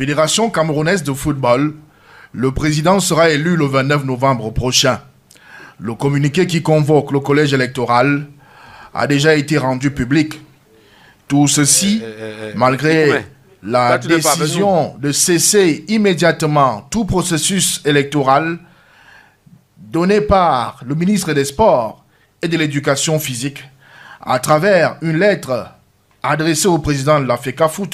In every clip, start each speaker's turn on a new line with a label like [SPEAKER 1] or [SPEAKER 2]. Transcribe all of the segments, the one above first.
[SPEAKER 1] Fédération camerounaise de football, le président sera élu le 29 novembre prochain. Le communiqué qui convoque le collège électoral a déjà été rendu public. Tout ceci, malgré la décision de cesser immédiatement tout processus électoral donné par le ministre des Sports et de l'Éducation physique à travers une lettre adressée au président de la FECAFOOT.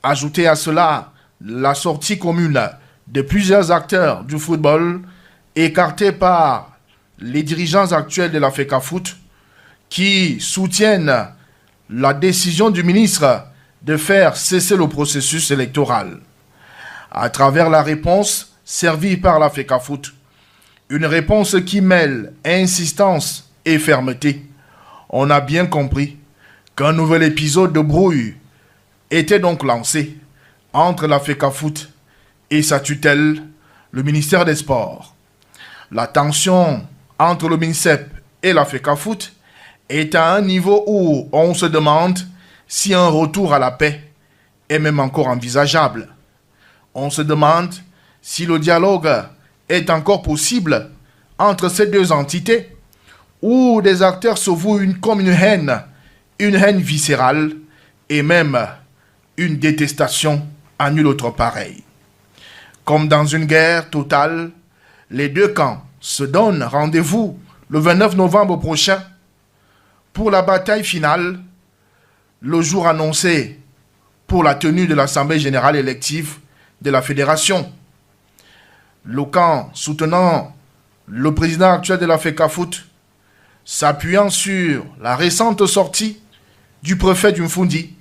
[SPEAKER 1] Ajoutez à cela la sortie commune de plusieurs acteurs du football écartés par les dirigeants actuels de la FECAFOOT qui soutiennent la décision du ministre de faire cesser le processus électoral. À travers la réponse servie par la FECAFOOT, une réponse qui mêle insistance et fermeté, on a bien compris qu'un nouvel épisode de brouille était donc lancé entre la FECAFOOT et sa tutelle, le ministère des Sports. La tension entre le MINSEP et la FECAFOOT est à un niveau où on se demande si un retour à la paix est même encore envisageable. On se demande si le dialogue est encore possible entre ces deux entités, où des acteurs se vouent comme une haine viscérale et même une détestation à nul autre pareil. Comme dans une guerre totale, les deux camps se donnent rendez-vous le 29 novembre prochain pour la bataille finale, le jour annoncé pour la tenue de l'Assemblée générale élective de la Fédération. Le camp soutenant le président actuel de la FECAFOOT, s'appuyant sur la récente sortie du préfet du Mfundi,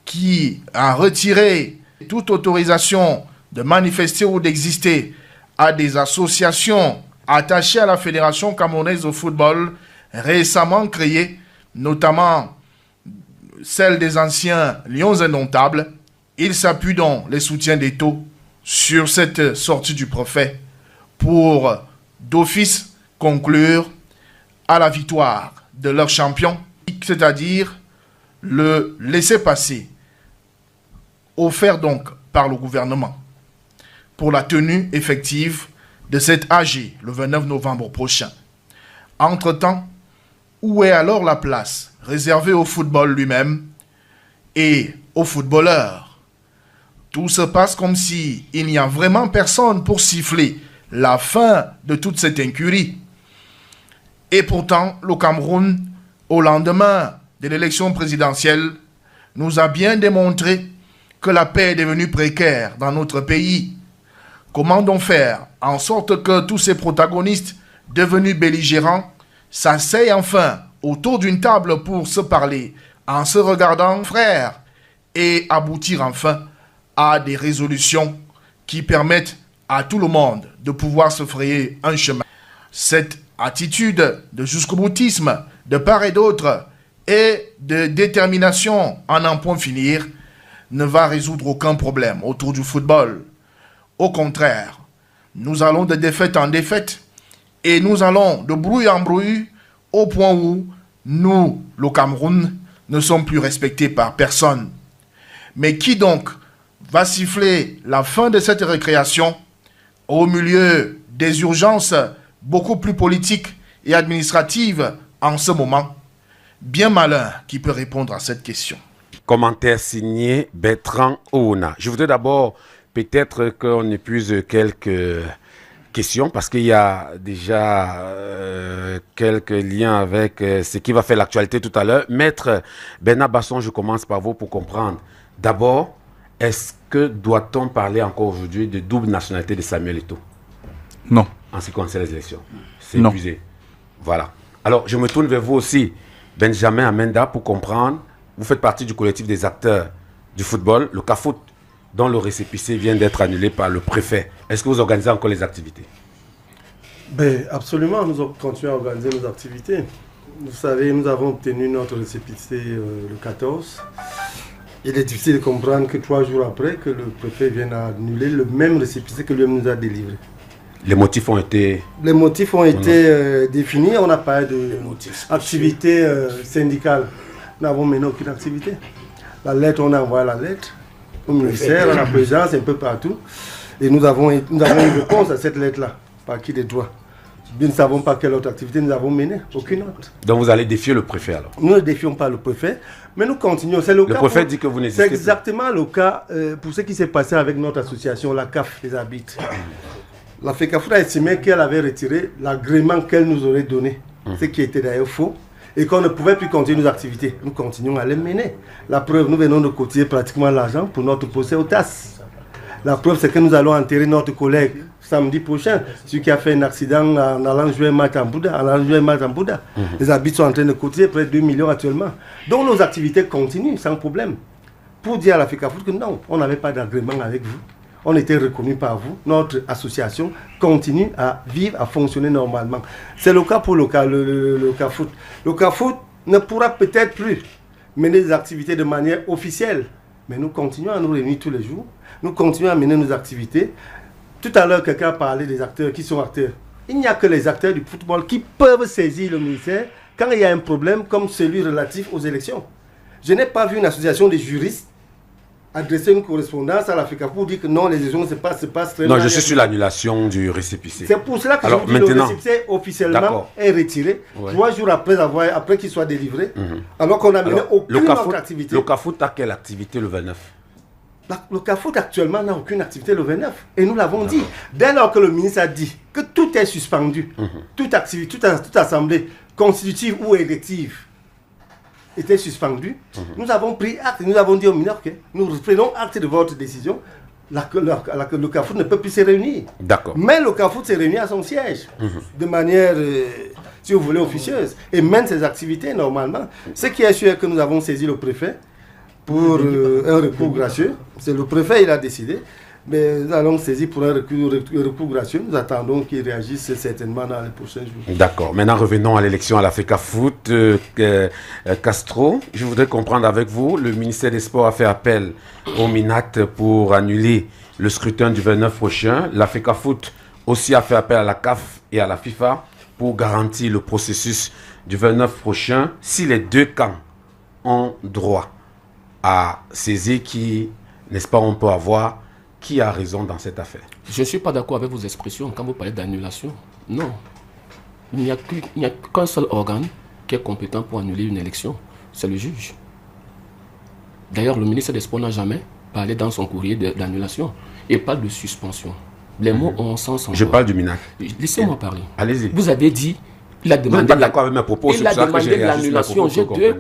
[SPEAKER 1] qui a retiré toute autorisation de manifester ou d'exister à des associations attachées à la Fédération camerounaise de football récemment créée, notamment celle des anciens Lions indomptables. Il s'appuie donc les soutiens d'État sur cette sortie du préfet pour d'office conclure à la victoire de leur champion, c'est-à-dire le laissez-passer offert donc par le gouvernement pour la tenue effective de cette AG le 29 novembre prochain. Entre-temps, où est alors la place réservée au football lui-même et aux footballeurs? Tout se passe comme si il n'y a vraiment personne pour siffler la fin de toute cette incurie. Et pourtant, le Cameroun, au lendemain de l'élection présidentielle, nous a bien démontré que la paix est devenue précaire dans notre pays. Comment donc faire en sorte que tous ces protagonistes devenus belligérants s'asseyent enfin autour d'une table pour se parler en se regardant frères et aboutir enfin à des résolutions qui permettent à tout le monde de pouvoir se frayer un chemin. Cette attitude de jusqu'au-boutisme de part et d'autre et de détermination à n'en point finir ne va résoudre aucun problème autour du football. Au contraire, nous allons de défaite en défaite et nous allons de brouille en brouille au point où nous, le Cameroun, ne sommes plus respectés par personne. Mais qui donc va siffler la fin de cette récréation au milieu des urgences beaucoup plus politiques et administratives en ce moment? Bien malin qui peut répondre à cette question.
[SPEAKER 2] Commentaire signé Bertrand Ouna. Je voudrais d'abord peut-être qu'on épuise quelques questions parce qu'il y a déjà quelques liens avec ce qui va faire l'actualité tout à l'heure. Maître Bernard Basson, je commence par vous pour comprendre. D'abord, est-ce que doit-on parler encore aujourd'hui de double nationalité de Samuel Eto'o?
[SPEAKER 3] Non.
[SPEAKER 2] En ce qui concerne les élections. C'est épuisé. Voilà. Alors, je me tourne vers vous aussi, Benjamin Amenda, pour comprendre. Vous faites partie du collectif des acteurs du football, le CAFOOT, dont le récépissé vient d'être annulé par le préfet. Est-ce que vous organisez encore les activités?
[SPEAKER 4] Ben, absolument, nous continuons à organiser nos activités. Vous savez, nous avons obtenu notre récépissé le 14. Il est difficile de comprendre que 3 jours après, que le préfet vienne annuler le même récépissé que lui-même nous a délivré.
[SPEAKER 2] Les motifs ont été...
[SPEAKER 4] Les motifs ont été définis. On n'a pas d'activité syndicale. Nous n'avons mené aucune activité. La lettre, on a envoyé la lettre. au ministère, à la présidence, un peu partout. Et nous avons une réponse à cette lettre-là, par qui des droits. Nous ne savons pas quelle autre activité nous avons menée, aucune autre.
[SPEAKER 2] Donc vous allez défier le préfet alors?
[SPEAKER 4] Nous ne défions pas le préfet, mais nous continuons.
[SPEAKER 2] Le préfet dit que vous n'hésitez pas.
[SPEAKER 4] C'est exactement le cas pour ce qui s'est passé avec notre association, la CAF des arbitres. La FECAFOOT a estimé qu'elle avait retiré l'agrément qu'elle nous aurait donné, ce qui était d'ailleurs faux, et qu'on ne pouvait plus continuer nos activités. Nous continuons à les mener. La preuve, nous venons de cotiser pratiquement l'argent pour notre procès au TAS. La preuve, c'est que nous allons enterrer notre collègue samedi prochain, celui qui a fait un accident en allant jouer un match en Bouddha. Les arbitres sont en train de cotiser près de 2 millions actuellement. Donc nos activités continuent sans problème. Pour dire à la FECAFOOT que non, on n'avait pas d'agrément avec vous. On était reconnu par vous. Notre association continue à vivre, à fonctionner normalement. C'est le cas pour le CAFOOT. Le CAFOOT ne pourra peut-être plus mener des activités de manière officielle. Mais nous continuons à nous réunir tous les jours. Nous continuons à mener nos activités. Tout à l'heure, quelqu'un a parlé des acteurs. Qui sont acteurs? Il n'y a que les acteurs du football qui peuvent saisir le ministère quand il y a un problème comme celui relatif aux élections. Je n'ai pas vu une association de juristes adresser une correspondance à la FECAFOOT pour dire que non, les élections se passent très mal.
[SPEAKER 2] Non, je suis sur l'annulation du récépissé.
[SPEAKER 4] C'est pour cela que je vous dis que le récépissé officiellement est retiré 3 jours après qu'il soit délivré, alors qu'on n'a mené aucune autre activité.
[SPEAKER 2] Le CAFOOT a quelle activité le 29?
[SPEAKER 4] Le CAFOOT actuellement n'a aucune activité le 29. Et nous l'avons dit. Dès lors que le ministre a dit que tout est suspendu, toute activité, toute assemblée constitutive ou élective était suspendue, nous avons pris acte. Nous avons dit au ministre, ok, nous prenons acte de votre décision. Le CAFOOT ne peut plus se réunir.
[SPEAKER 2] D'accord.
[SPEAKER 4] Mais le CAFOOT s'est réuni à son siège de manière, si vous voulez, officieuse et mène ses activités normalement. Ce qui est sûr est que nous avons saisi le préfet pour un recours gracieux. C'est le préfet, il a décidé. Mais nous allons saisir pour un recours gracieux. Nous attendons qu'il réagisse certainement dans les prochains jours.
[SPEAKER 2] D'accord. Maintenant, revenons à l'élection à la FECAFOOT. Castro, je voudrais comprendre avec vous. Le ministère des Sports a fait appel au MINAT pour annuler le scrutin du 29 prochain. La FECAFOOT aussi a fait appel à la CAF et à la FIFA pour garantir le processus du 29 prochain. Si les deux camps ont droit à saisir qui, n'est-ce pas, on peut avoir... Qui a raison dans cette affaire?
[SPEAKER 3] Je ne suis pas d'accord avec vos expressions quand vous parlez d'annulation. Non. Il n'y a qu'un seul organe qui est compétent pour annuler une élection. C'est le juge. D'ailleurs, le ministre des Sports n'a jamais parlé dans son courrier d'annulation. Il parle de suspension. Les mots ont un sens en
[SPEAKER 2] Je parle du MINAC.
[SPEAKER 3] Laissez-moi parler.
[SPEAKER 2] Allez-y.
[SPEAKER 3] Vous avez dit... Il a demandé l'annulation.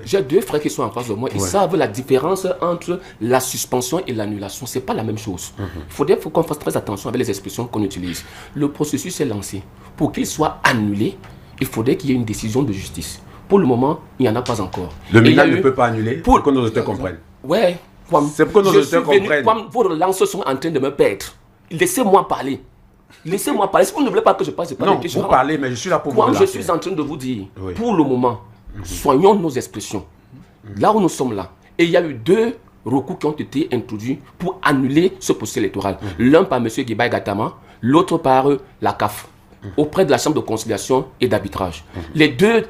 [SPEAKER 3] J'ai deux frères qui sont en face de moi. Ils savent la différence entre la suspension et l'annulation. Ce n'est pas la même chose. Il faut qu'on fasse très attention avec les expressions qu'on utilise. Le processus est lancé. Pour qu'il soit annulé, il faudrait qu'il y ait une décision de justice. Pour le moment, il n'y en a pas encore.
[SPEAKER 2] Le MINAC ne peut pas annuler pour que nos auditeurs comprennent.
[SPEAKER 3] Ouais.
[SPEAKER 2] C'est pour que nos auditeurs comprennent.
[SPEAKER 3] Vos relances sont en train de me perdre. Laissez-moi parler. Laissez-moi parler. Si vous ne voulez pas que je passe, c'est pas
[SPEAKER 2] non, vous parlez, mais je suis là pour vous.
[SPEAKER 3] Je suis en train de vous dire, pour le moment, soignons nos expressions. Là où nous sommes là, et il y a eu 2 recours qui ont été introduits pour annuler ce processus électoral. L'un par M. Guibaï Gatama, l'autre par la CAF, auprès de la Chambre de conciliation et d'arbitrage. Les deux,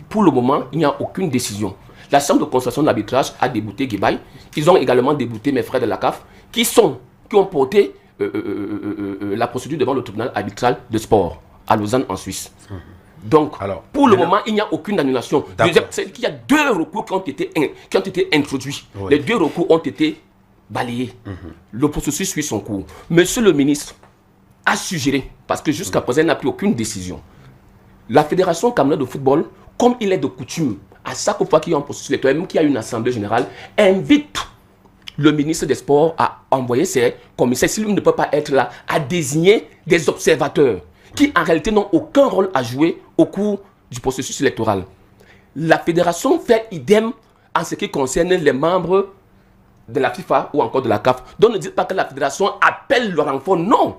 [SPEAKER 3] pour le moment, il n'y a aucune décision. La Chambre de conciliation et d'arbitrage a débouté Guibaï. Ils ont également débouté mes frères de la CAF, qui ont porté la procédure devant le tribunal arbitral de sport à Lausanne en Suisse. Donc, alors, pour le moment, il n'y a aucune annulation. Il y a 2 recours qui ont été introduits. Les 2 recours ont été balayés. Le processus suit son cours. Monsieur le ministre a suggéré, parce que jusqu'à présent, il n'a pris aucune décision. La Fédération camerounaise de football, comme il est de coutume, à chaque fois qu'il y a un processus électoral, même qu'il y a une assemblée générale, invite le ministre des Sports à envoyer ses commissaires, s'il ne peut pas être là, à désigner des observateurs qui en réalité n'ont aucun rôle à jouer au cours du processus électoral. La fédération fait idem en ce qui concerne les membres de la FIFA ou encore de la CAF. Donc ne dites pas que la fédération appelle le renfort, non.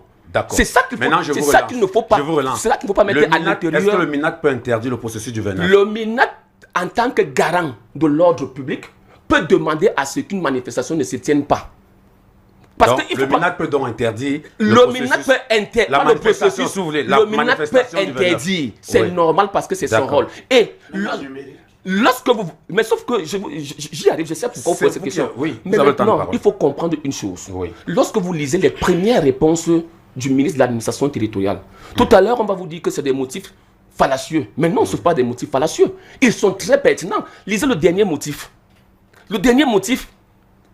[SPEAKER 3] C'est ça qu'il ne faut pas. C'est ça qu'il ne faut pas mettre à l'intérieur.
[SPEAKER 2] Est-ce que le MINAC peut interdire le processus du 29?
[SPEAKER 3] Le MINAC, en tant que garant de l'ordre public, peut demander à ce qu'une manifestation ne se tienne pas.
[SPEAKER 2] Parce que le MINAC peut donc interdire
[SPEAKER 3] le MINAC peut interdire
[SPEAKER 2] la manifestation, si vous voulez,
[SPEAKER 3] le MINAC peut interdire. C'est normal parce que c'est son rôle. Et lorsque vous... Mais sauf que j'y arrive, je sais pourquoi vous posez cette question.
[SPEAKER 2] Oui,
[SPEAKER 3] mais maintenant, il faut comprendre une chose.
[SPEAKER 2] Oui.
[SPEAKER 3] Lorsque vous lisez les premières réponses du ministre de l'administration territoriale, tout à l'heure, on va vous dire que c'est des motifs fallacieux. Mais non, ce ne sont pas des motifs fallacieux. Ils sont très pertinents. Lisez le dernier motif. Le dernier motif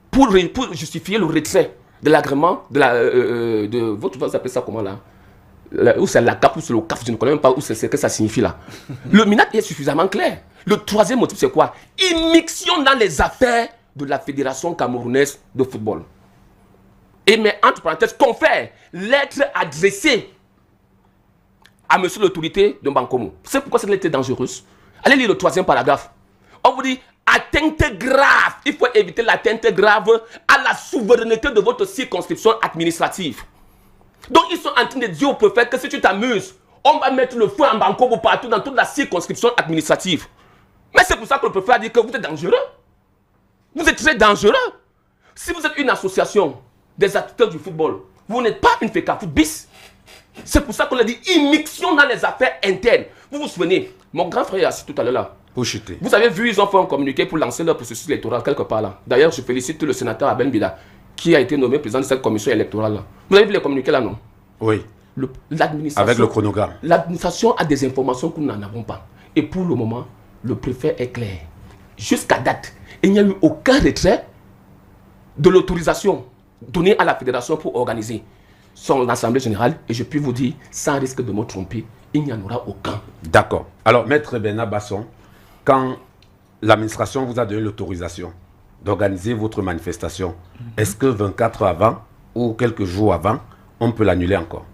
[SPEAKER 3] pour justifier le retrait de l'agrément de votre... Vous appelez ça comment là? Ou c'est la CAP ou c'est le CAF, je ne connais même pas où c'est ce que ça signifie là. Le MINAT est suffisamment clair. Le troisième motif, c'est quoi? Immixtion dans les affaires de la Fédération camerounaise de football. Et mais entre parenthèses, confère lettre adressée à monsieur l'autorité de Bankomo. C'est pourquoi cette lettre est dangereuse. Allez lire le troisième paragraphe. On vous dit atteinte grave. Il faut éviter l'atteinte grave à la souveraineté de votre circonscription administrative. Donc ils sont en train de dire au préfet que si tu t'amuses, on va mettre le feu en Bankomo partout dans toute la circonscription administrative. Mais c'est pour ça que le préfet a dit que vous êtes dangereux. Vous êtes très dangereux. Si vous êtes une association des acteurs du football, vous n'êtes pas une FECAFOOT bis. C'est pour ça qu'on a dit immixtion dans les affaires internes. Vous vous souvenez, mon grand frère est assis tout à l'heure là.
[SPEAKER 2] Pour chuter.
[SPEAKER 3] Vous avez vu, ils ont fait un communiqué pour lancer leur processus électoral quelque part là. D'ailleurs, je félicite le sénateur Abel Bida qui a été nommé président de cette commission électorale là. Vous avez vu les communiqués là, non?
[SPEAKER 2] Oui.
[SPEAKER 3] L'administration,
[SPEAKER 2] avec le chronogramme.
[SPEAKER 3] L'administration a des informations que nous n'en avons pas. Et pour le moment, le préfet est clair. Jusqu'à date, il n'y a eu aucun retrait de l'autorisation donnée à la fédération pour organiser son assemblée générale. Et je puis vous dire, sans risque de me tromper, il n'y en aura aucun.
[SPEAKER 2] D'accord. Alors, Maître Bernard Basson, quand l'administration vous a donné l'autorisation d'organiser votre manifestation, est-ce que 24 heures avant ou quelques jours avant, on peut l'annuler encore?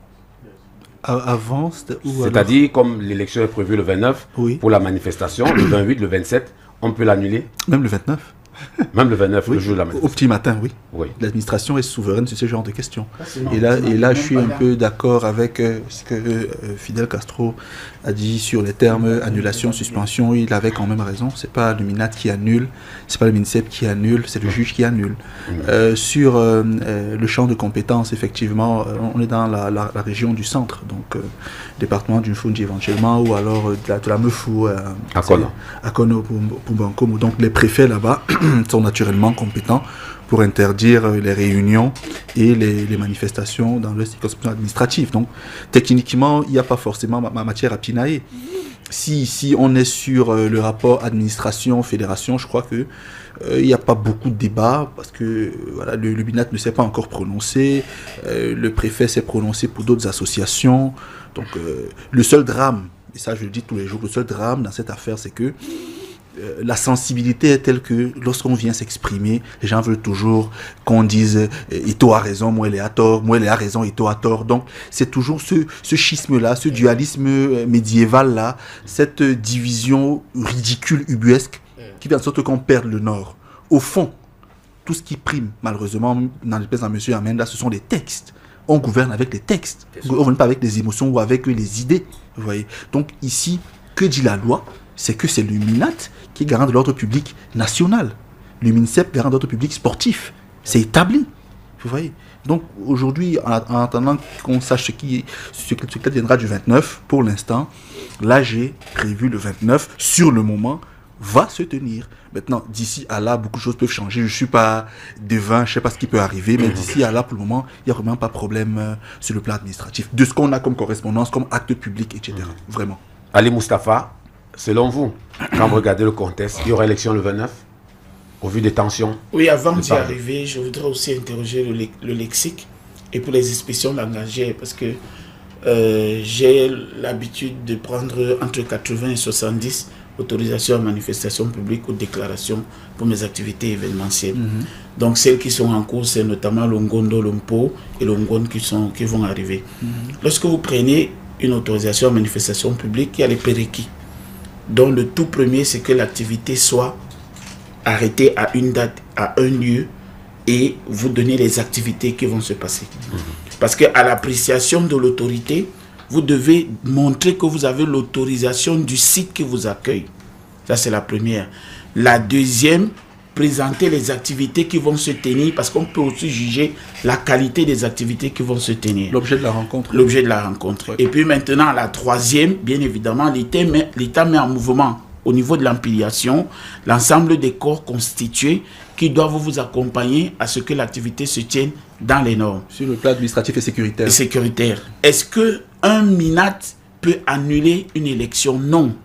[SPEAKER 5] Avant,
[SPEAKER 2] c'est-à-dire, comme l'élection est prévue le 29, oui, pour la manifestation, le 28, le 27, on peut l'annuler?
[SPEAKER 5] Même le 29.
[SPEAKER 2] Même le 29,
[SPEAKER 5] oui,
[SPEAKER 2] le jour de la manifestation.
[SPEAKER 5] Au petit matin, oui.
[SPEAKER 2] Oui.
[SPEAKER 5] L'administration est souveraine sur ce genre de questions. Et là, je suis un peu d'accord avec ce que Fidel Castro a dit sur les termes annulation, suspension. Il avait quand même raison. C'est pas le MINAT qui annule, c'est pas le MINSEP qui annule, c'est le juge qui annule. Sur le champ de compétences, effectivement, on est dans la région du centre, donc département du Fungi éventuellement, ou alors de la Meufou à Kono pour Bankomo. Donc les préfets là-bas sont naturellement compétents pour interdire les réunions et les manifestations dans le circonscription administrative. Donc, techniquement, il n'y a pas forcément matière à pinailler. Si on est sur le rapport administration-fédération, je crois que il n'y a pas beaucoup de débats parce que voilà, le MINAT ne s'est pas encore prononcé, le préfet s'est prononcé pour d'autres associations. Donc, le seul drame, et ça je le dis tous les jours, le seul drame dans cette affaire, c'est que la sensibilité est telle que lorsqu'on vient s'exprimer, les gens veulent toujours qu'on dise Ito a raison, moi il est à tort, moi il a raison, Ito a tort. Donc c'est toujours ce schisme-là, ce dualisme médiéval-là, cette division ridicule, ubuesque, qui fait en sorte qu'on perde le nord. Au fond, tout ce qui prime, malheureusement, dans l'espèce de M. Amenda, ce sont les textes. On gouverne avec les textes, on ne gouverne pas avec les émotions ou avec les idées. Vous voyez. Donc ici, que dit la loi? C'est que c'est le MINAT qui est garant de l'ordre public national. Le MINSEP garant de l'ordre public sportif. C'est établi. Vous voyez. Donc aujourd'hui, en attendant qu'on sache ce qui viendra du 29, pour l'instant, l'AG prévu le 29, sur le moment, va se tenir. Maintenant, d'ici à là, beaucoup de choses peuvent changer. Je ne suis pas devin, je ne sais pas ce qui peut arriver, mais d'ici à là, pour le moment, il n'y a vraiment pas de problème sur le plan administratif. De ce qu'on a comme correspondance, comme acte public, etc. Vraiment.
[SPEAKER 2] Ali Moustapha, selon vous, quand vous regardez le contexte, il y aura élection le 29, au vu des tensions?
[SPEAKER 6] Oui, avant d'y arriver, je voudrais aussi interroger le lexique et pour les expressions langagières, parce que j'ai l'habitude de prendre entre 80 et 70 autorisations à manifestation publique ou déclarations pour mes activités événementielles. Donc celles qui sont en cours, c'est notamment l'Ongondo, l'Ompo et l'Ongon qui vont arriver. Lorsque vous prenez une autorisation à manifestation publique, il y a les prérequis. Donc le tout premier, c'est que l'activité soit arrêtée à une date, à un lieu, et vous donnez les activités qui vont se passer. Parce qu'à l'appréciation de l'autorité, vous devez montrer que vous avez l'autorisation du site qui vous accueille. Ça, c'est la première. La deuxième, présenter les activités qui vont se tenir, parce qu'on peut aussi juger la qualité des activités qui vont se tenir.
[SPEAKER 5] L'objet de la rencontre.
[SPEAKER 6] L'objet de la rencontre. Ouais. Et puis maintenant, la troisième, bien évidemment, l'État met en mouvement au niveau de l'empiliation, l'ensemble des corps constitués qui doivent vous accompagner à ce que l'activité se tienne dans les normes.
[SPEAKER 5] Sur le plan administratif et sécuritaire.
[SPEAKER 6] Est-ce qu'un MINAT peut annuler une élection? Non.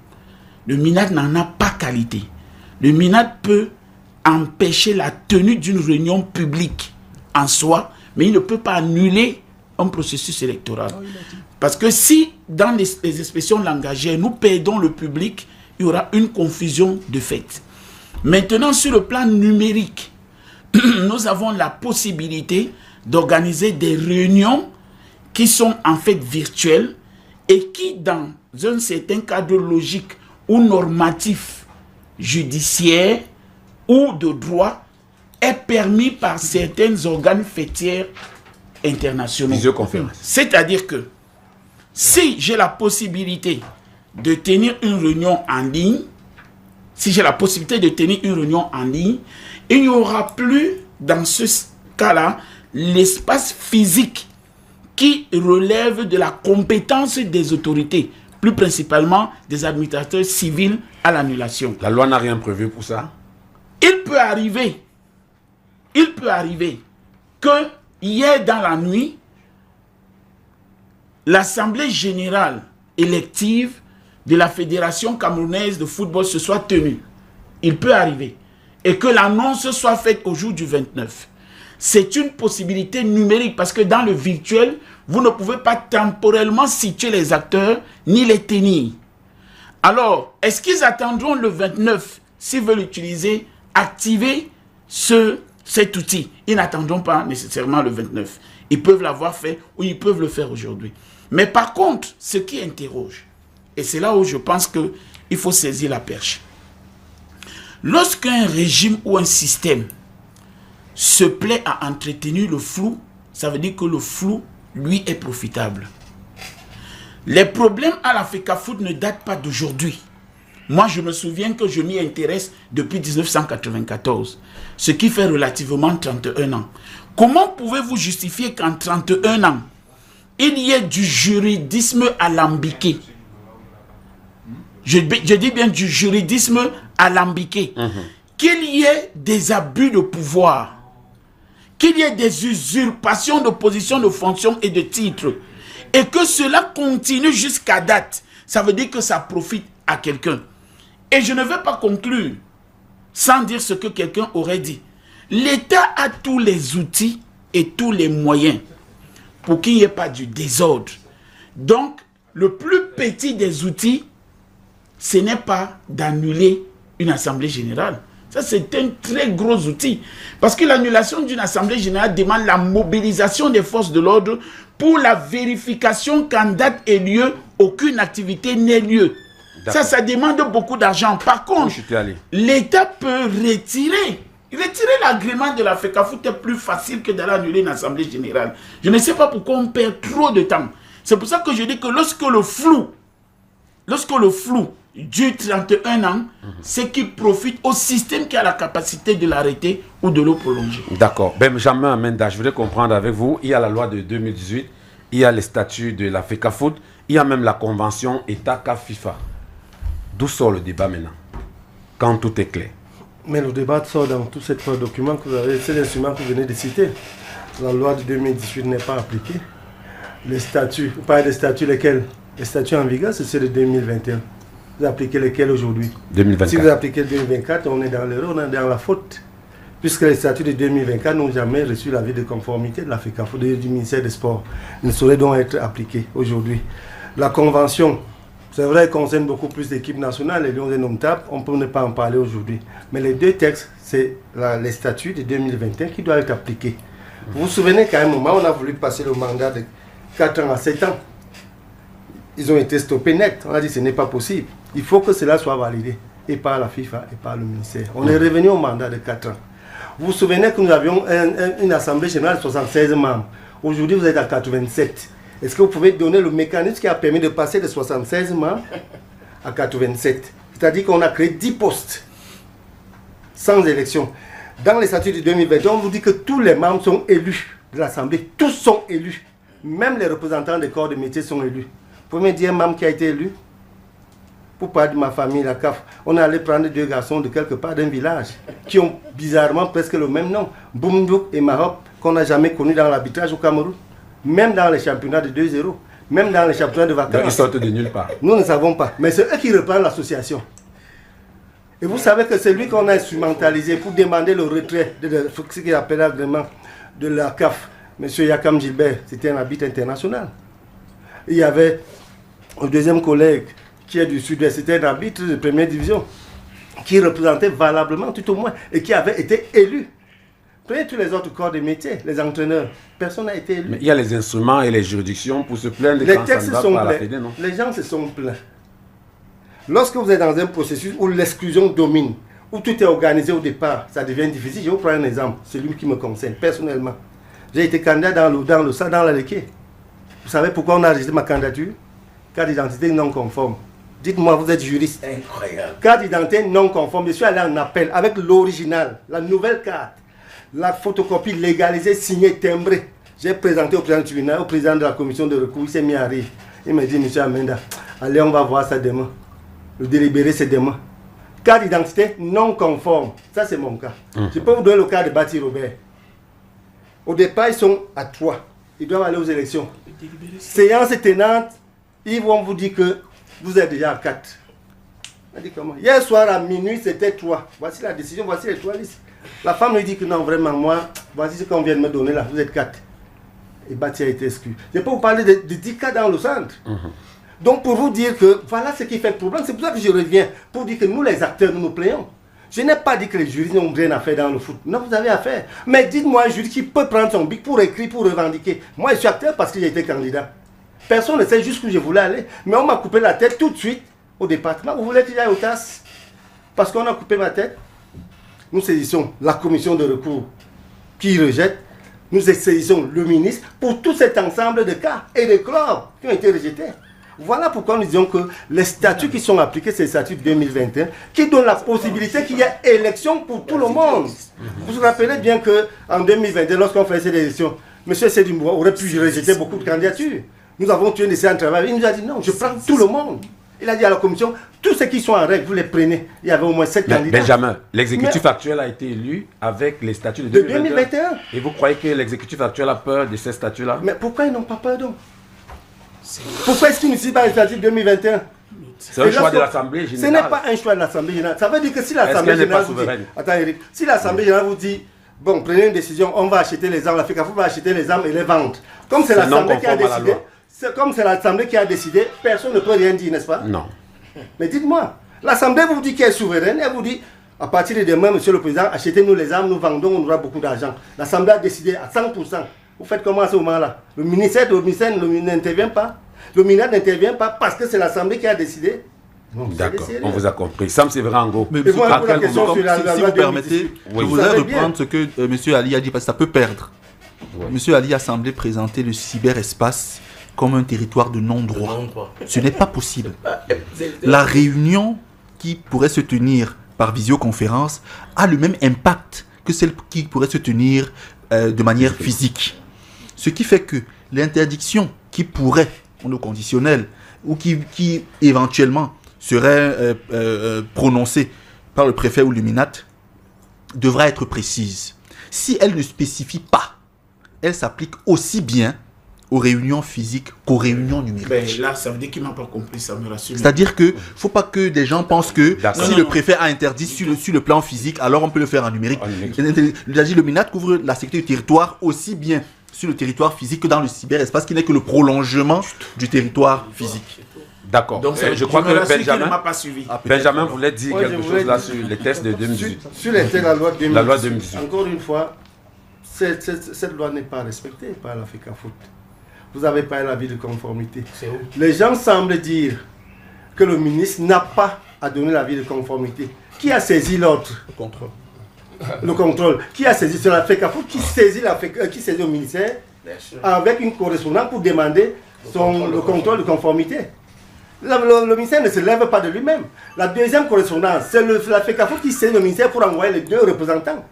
[SPEAKER 6] Le MINAT n'en a pas qualité. Le MINAT peut empêcher la tenue d'une réunion publique en soi, mais il ne peut pas annuler un processus électoral. Parce que si, dans les expressions langagères, nous perdons le public, il y aura une confusion de fait. Maintenant, sur le plan numérique, nous avons la possibilité d'organiser des réunions qui sont en fait virtuelles et qui, dans un certain cadre logique ou normatif, judiciaire ou de droit, est permis par certains organes fêtières internationaux.
[SPEAKER 2] Visioconférence.
[SPEAKER 6] C'est-à-dire que si j'ai la possibilité de tenir une réunion en ligne, il n'y aura plus dans ce cas-là l'espace physique qui relève de la compétence des autorités, plus principalement des administrateurs civils à l'annulation.
[SPEAKER 2] La loi n'a rien prévu pour ça?
[SPEAKER 6] Il peut arriver que hier dans la nuit, l'Assemblée générale élective de la Fédération camerounaise de football se soit tenue. Il peut arriver. Et que l'annonce soit faite au jour du 29. C'est une possibilité numérique parce que dans le virtuel, vous ne pouvez pas temporellement situer les acteurs ni les tenir. Alors, est-ce qu'ils attendront le 29 s'ils veulent activer cet outil? Ils n'attendront pas nécessairement le 29. Ils peuvent l'avoir fait ou ils peuvent le faire aujourd'hui. Mais par contre, ce qui interroge, et c'est là où je pense qu'il faut saisir la perche. Lorsqu'un régime ou un système se plaît à entretenir le flou, ça veut dire que le flou, lui, est profitable. Les problèmes à la FECAFOOT ne datent pas d'aujourd'hui. Moi, je me souviens que je m'y intéresse depuis 1994, ce qui fait relativement 31 ans. Comment pouvez-vous justifier qu'en 31 ans, il y ait du juridisme alambiqué? Je dis bien du juridisme alambiqué. Qu'il y ait des abus de pouvoir, qu'il y ait des usurpations de position, de fonction et de titre, et que cela continue jusqu'à date, ça veut dire que ça profite à quelqu'un. Et je ne vais pas conclure sans dire ce que quelqu'un aurait dit. L'État a tous les outils et tous les moyens pour qu'il n'y ait pas du désordre. Donc, le plus petit des outils, ce n'est pas d'annuler une assemblée générale. Ça, c'est un très gros outil. Parce que l'annulation d'une assemblée générale demande la mobilisation des forces de l'ordre pour la vérification qu'en date et lieu, aucune activité n'ait lieu. Ça demande beaucoup d'argent. Par contre, l'État peut retirer l'agrément de la FECAFOOT est plus facile que d'aller annuler une assemblée générale. Je ne sais pas pourquoi on perd trop de temps. C'est pour ça que je dis que lorsque le flou dure 31 ans, c'est qui profite au système qui a la capacité de l'arrêter ou de le prolonger.
[SPEAKER 2] D'accord. Benjamin Menda, je voudrais comprendre avec vous, il y a la loi de 2018, il y a les statuts de la FECAFOOT, il y a même la convention État-CAF-FIFA. D'où sort le débat maintenant, quand tout est clair?
[SPEAKER 4] Mais le débat sort dans tous ces trois documents que vous avez, c'est l'instrument que vous venez de citer. La loi de 2018 n'est pas appliquée. Les statuts, vous parlez des statuts lesquels? Les statuts en vigueur, c'est ceux de 2021. Vous appliquez lesquels aujourd'hui?
[SPEAKER 2] 2024.
[SPEAKER 4] Si vous appliquez 2024, on est dans l'erreur, on est dans la faute. Puisque les statuts de 2024 n'ont jamais reçu l'avis de conformité de la FECAFOOT, du ministère des Sports. Ils ne sauraient donc être appliqués aujourd'hui. La convention, c'est vrai, elle concerne beaucoup plus d'équipes nationales, les Lions indomptables, on peut ne pas en parler aujourd'hui. Mais les deux textes, c'est les statuts de 2021 qui doivent être appliqués. Vous vous souvenez qu'à un moment, on a voulu passer le mandat de 4 ans à 7 ans. Ils ont été stoppés net. On a dit que ce n'est pas possible. Il faut que cela soit validé, et par la FIFA et par le ministère. On est revenu au mandat de 4 ans. Vous vous souvenez que nous avions une assemblée générale de 76 membres. Aujourd'hui, vous êtes à 87. Est-ce que vous pouvez donner le mécanisme qui a permis de passer de 76 membres à 87? C'est-à-dire qu'on a créé 10 postes sans élection. Dans les statuts de 2021, on vous dit que tous les membres sont élus de l'Assemblée. Tous sont élus. Même les représentants des corps de métier sont élus. Vous pouvez me dire un membre qui a été élu? pour parler de ma famille, la CAF, on est allé prendre 2 garçons de quelque part d'un village qui ont bizarrement presque le même nom, Boumdouk et Maroc, qu'on n'a jamais connu dans l'arbitrage au Cameroun, même dans les championnats de 2-0, même dans les championnats de vacances.
[SPEAKER 2] Donc ils sortent de nulle part.
[SPEAKER 4] Nous ne savons pas, mais c'est eux qui reprennent l'association. Et vous savez que c'est lui qu'on a instrumentalisé pour demander le retrait de ce qu'il appelle l'agrément de la CAF. Monsieur Yakam Gilbert, c'était un arbitre international. Il y avait un deuxième collègue qui est du sud-ouest, c'était un arbitre de première division, qui représentait valablement tout au moins et qui avait été élu. Prenez tous les autres corps de métier, les entraîneurs, personne n'a été élu.
[SPEAKER 2] Mais il y a les instruments et les juridictions pour se plaindre
[SPEAKER 4] Les
[SPEAKER 2] quand
[SPEAKER 4] textes
[SPEAKER 2] ça ne
[SPEAKER 4] sont
[SPEAKER 2] va pas à la
[SPEAKER 4] pleins.
[SPEAKER 2] Fédé, non?
[SPEAKER 4] Les gens se sont plaints. Lorsque vous êtes dans un processus où l'exclusion domine, où tout est organisé au départ, ça devient difficile. Je vais vous prendre un exemple, celui qui me concerne personnellement. J'ai été candidat dans la Léqué. Vous savez pourquoi on a rejeté ma candidature? Carte d'identité non conforme. Dites-moi, vous êtes juriste.
[SPEAKER 6] Incroyable.
[SPEAKER 4] Carte d'identité non conforme. Je suis allé en appel avec l'original, la nouvelle carte, la photocopie légalisée, signée, timbrée. J'ai présenté au président du tribunal, au président de la commission de recours. Il s'est mis à rire. Il m'a dit, monsieur Amenda, allez, on va voir ça demain. Le délibéré, c'est demain. Carte d'identité non conforme. Ça, c'est mon cas. Je peux vous donner le cas de Bati Robert. Au départ, ils sont à 3. Ils doivent aller aux élections. Séance tenante, ils vont vous dire que vous êtes déjà à 4. On dit comment? Hier soir à minuit, c'était 3. Voici la décision, voici les 3 listes. La femme lui dit que non, vraiment, moi, voici ce qu'on vient de me donner là, vous êtes 4. Et Bati a été exclu. Je peux vous parler de 10 cas dans le centre. Donc pour vous dire que voilà ce qui fait le problème, c'est pour ça que je reviens, pour dire que nous les acteurs, nous nous plaignons. Je n'ai pas dit que les juristes n'ont rien à faire dans le foot. Non, vous avez à faire. Mais dites-moi un juriste qui peut prendre son bic pour écrire, pour revendiquer. Moi, je suis acteur parce que j'ai été candidat. Personne ne sait jusqu'où je voulais aller. Mais on m'a coupé la tête tout de suite au département. Vous voulez que j'aille au TAS? Parce qu'on a coupé ma tête. Nous saisissons la commission de recours qui rejette. Nous saisissons le ministre pour tout cet ensemble de cas et de clauses qui ont été rejetés. Voilà pourquoi nous disons que les statuts qui sont appliqués, c'est les statuts 2021, qui donnent la possibilité qu'il y ait élection pour tout le monde. Vous vous rappelez bien qu'en 2021, lorsqu'on faisait ces élections, M. Sédimboua aurait pu rejeter beaucoup de candidatures. Nous avons tué des séances de travail. Il nous a dit non, je prends tout le monde. Il a dit à la commission, tous ceux qui sont en règle, vous les prenez. Il y avait au moins 7 candidats.
[SPEAKER 2] Benjamin, l'exécutif actuel a été élu avec les statuts de 2021. Et vous croyez que l'exécutif actuel a peur de ces statuts-là?
[SPEAKER 4] Mais pourquoi ils n'ont pas peur donc? Pourquoi est-ce qu'ils ne suivent pas les statuts de 2021?
[SPEAKER 2] C'est un choix de l'Assemblée générale.
[SPEAKER 4] Ce n'est pas un choix de l'Assemblée générale. Ça veut dire que si l'Assemblée générale vous dit... Attends Eric, si l'Assemblée générale vous dit, bon, prenez une décision, on va acheter les armes, la FECAFO va acheter les armes et les vendre. Comme c'est l'Assemblée qui a décidé, comme c'est l'Assemblée qui a décidé, personne ne peut rien dire, n'est-ce pas?
[SPEAKER 2] Non.
[SPEAKER 4] Mais dites-moi, l'Assemblée vous dit qu'elle est souveraine, elle vous dit, à partir de demain, monsieur le Président, achetez-nous les armes, nous vendons, on aura beaucoup d'argent. L'Assemblée a décidé à 100%. Vous faites comment à ce moment-là? Le ministère n'intervient pas. Le ministère n'intervient pas parce que c'est l'Assemblée qui a décidé.
[SPEAKER 2] D'accord, on vous a compris. Sam Sévérango.
[SPEAKER 5] Mais si vous permettez, je voudrais reprendre ce que M. Ali a dit, parce que ça peut perdre. M. Ali a semblé présenter le cyberespace comme un territoire de non-droit. Ce n'est pas possible. La réunion qui pourrait se tenir par visioconférence a le même impact que celle qui pourrait se tenir de manière physique. Ce qui fait que l'interdiction qui pourrait, dans le conditionnel, ou qui éventuellement serait prononcée par le préfet ou le MINAT, devra être précise. Si elle ne spécifie pas, elle s'applique aussi bien aux réunions physiques qu'aux réunions numériques.
[SPEAKER 6] Ben, là, ça veut dire qu'il n'a pas compris, ça me rassure.
[SPEAKER 5] C'est-à-dire que faut pas que des gens pensent que si le préfet a interdit sur le plan physique, alors on peut le faire en numérique. Le MINAT couvre la sécurité du territoire aussi bien sur le territoire physique que dans le cyberespace, qui n'est que le prolongement du territoire physique.
[SPEAKER 2] D'accord.
[SPEAKER 6] Donc,
[SPEAKER 2] je crois que Benjamin,
[SPEAKER 6] pas suivi.
[SPEAKER 2] Benjamin voulait dire quelque chose là sur les tests de 2018.
[SPEAKER 4] Sur les tests de la loi 2018.
[SPEAKER 2] La loi 2018.
[SPEAKER 4] Encore une fois, cette loi n'est pas respectée par la FECAFOOT. Vous n'avez pas l'avis de conformité. Les gens semblent dire que le ministre n'a pas à donner l'avis de conformité. Qui a saisi l'autre? Le contrôle. Qui a saisi? C'est la FECAFOOT qui saisit le ministère avec une correspondance pour demander le contrôle de conformité. Le ministère ne se lève pas de lui-même. La deuxième correspondance, c'est la FECAFOOT qui saisit le ministère pour envoyer les 2 représentants.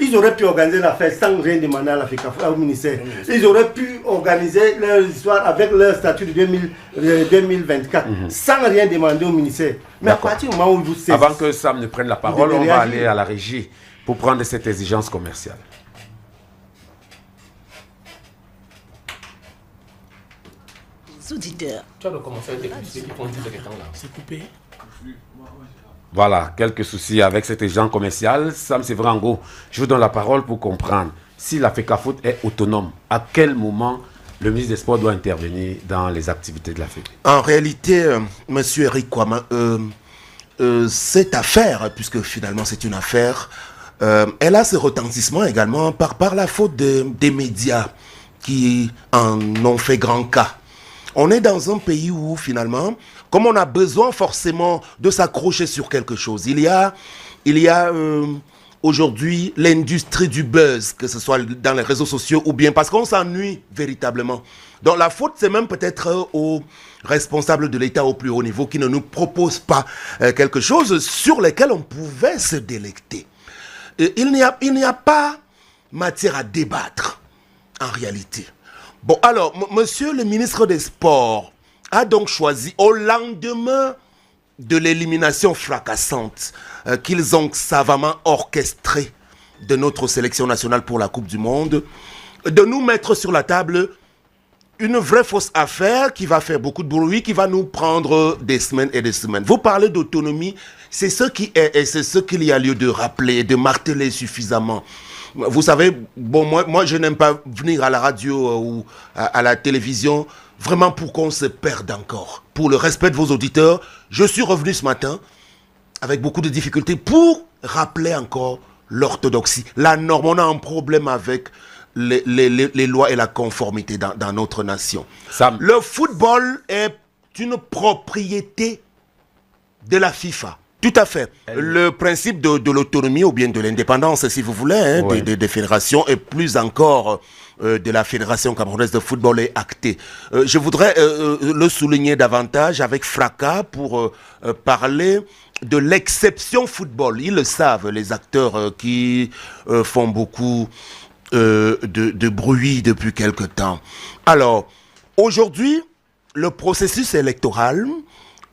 [SPEAKER 4] Ils auraient pu organiser l'affaire sans rien demander à la FECAFOOT, au ministère. Ils auraient pu organiser leur histoire avec leur statut de 2024 sans rien demander au ministère. Mais à partir du moment où vous saisissez...
[SPEAKER 2] Avant que Sam ne prenne la parole, on va aller à la régie pour prendre cette exigence commerciale.
[SPEAKER 6] Auditeurs.
[SPEAKER 3] Tu as recommencé avec des publicités qui font 10 ans là.
[SPEAKER 6] C'est coupé.
[SPEAKER 2] Voilà, quelques soucis avec cet agent commercial. Sam Sevrango, je vous donne la parole pour comprendre. Si la FECAFOOT est autonome, à quel moment le ministre des Sports doit intervenir dans les activités de la FECAFOOT?
[SPEAKER 7] En réalité, monsieur Eric Kwama, cette affaire, puisque finalement c'est une affaire, elle a ce retentissement également par la faute des médias qui en ont fait grand cas. On est dans un pays où finalement, comme on a besoin forcément de s'accrocher sur quelque chose, il y a aujourd'hui l'industrie du buzz, que ce soit dans les réseaux sociaux ou bien parce qu'on s'ennuie véritablement. Donc la faute, c'est même peut-être aux responsables de l'État au plus haut niveau qui ne nous proposent pas quelque chose sur lequel on pouvait se délecter. Il n'y a pas matière à débattre en réalité. Bon, alors, monsieur le ministre des Sports a donc choisi, au lendemain de l'élimination fracassante qu'ils ont savamment orchestrée de notre sélection nationale pour la Coupe du Monde, de nous mettre sur la table une vraie fausse affaire qui va faire beaucoup de bruit, qui va nous prendre des semaines et des semaines. Vous parlez d'autonomie, c'est ce qui est et c'est ce qu'il y a lieu de rappeler, de marteler suffisamment. Vous savez, bon, moi je n'aime pas venir à la radio ou à la télévision vraiment pour qu'on se perde encore. Pour le respect de vos auditeurs, je suis revenu ce matin avec beaucoup de difficultés pour rappeler encore l'orthodoxie. La norme, on a un problème avec les lois et la conformité dans notre nation.
[SPEAKER 2] Sam.
[SPEAKER 7] Le football est une propriété de la FIFA. Tout à fait. Le principe de l'autonomie ou bien de l'indépendance, si vous voulez,
[SPEAKER 2] Ouais.
[SPEAKER 7] des fédérations et plus encore de la Fédération camerounaise de football est acté. Je voudrais le souligner davantage avec fracas pour parler de l'exception football. Ils le savent, les acteurs qui font beaucoup de bruit depuis quelque temps. Alors, aujourd'hui, le processus électoral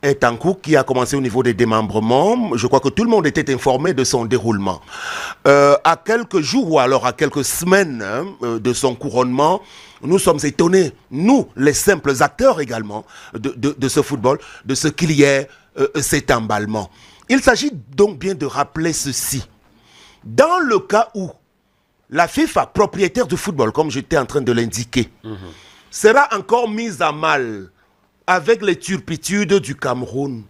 [SPEAKER 7] est en cours, qui a commencé au niveau des démembrements. Je crois que tout le monde était informé de son déroulement. À quelques jours ou alors à quelques semaines de son couronnement, nous sommes étonnés, nous, les simples acteurs également de ce football, de ce qu'il y ait cet emballement. Il s'agit donc bien de rappeler ceci. Dans le cas où la FIFA, propriétaire du football, comme j'étais en train de l'indiquer, sera encore mise à mal avec les turpitudes du Cameroun,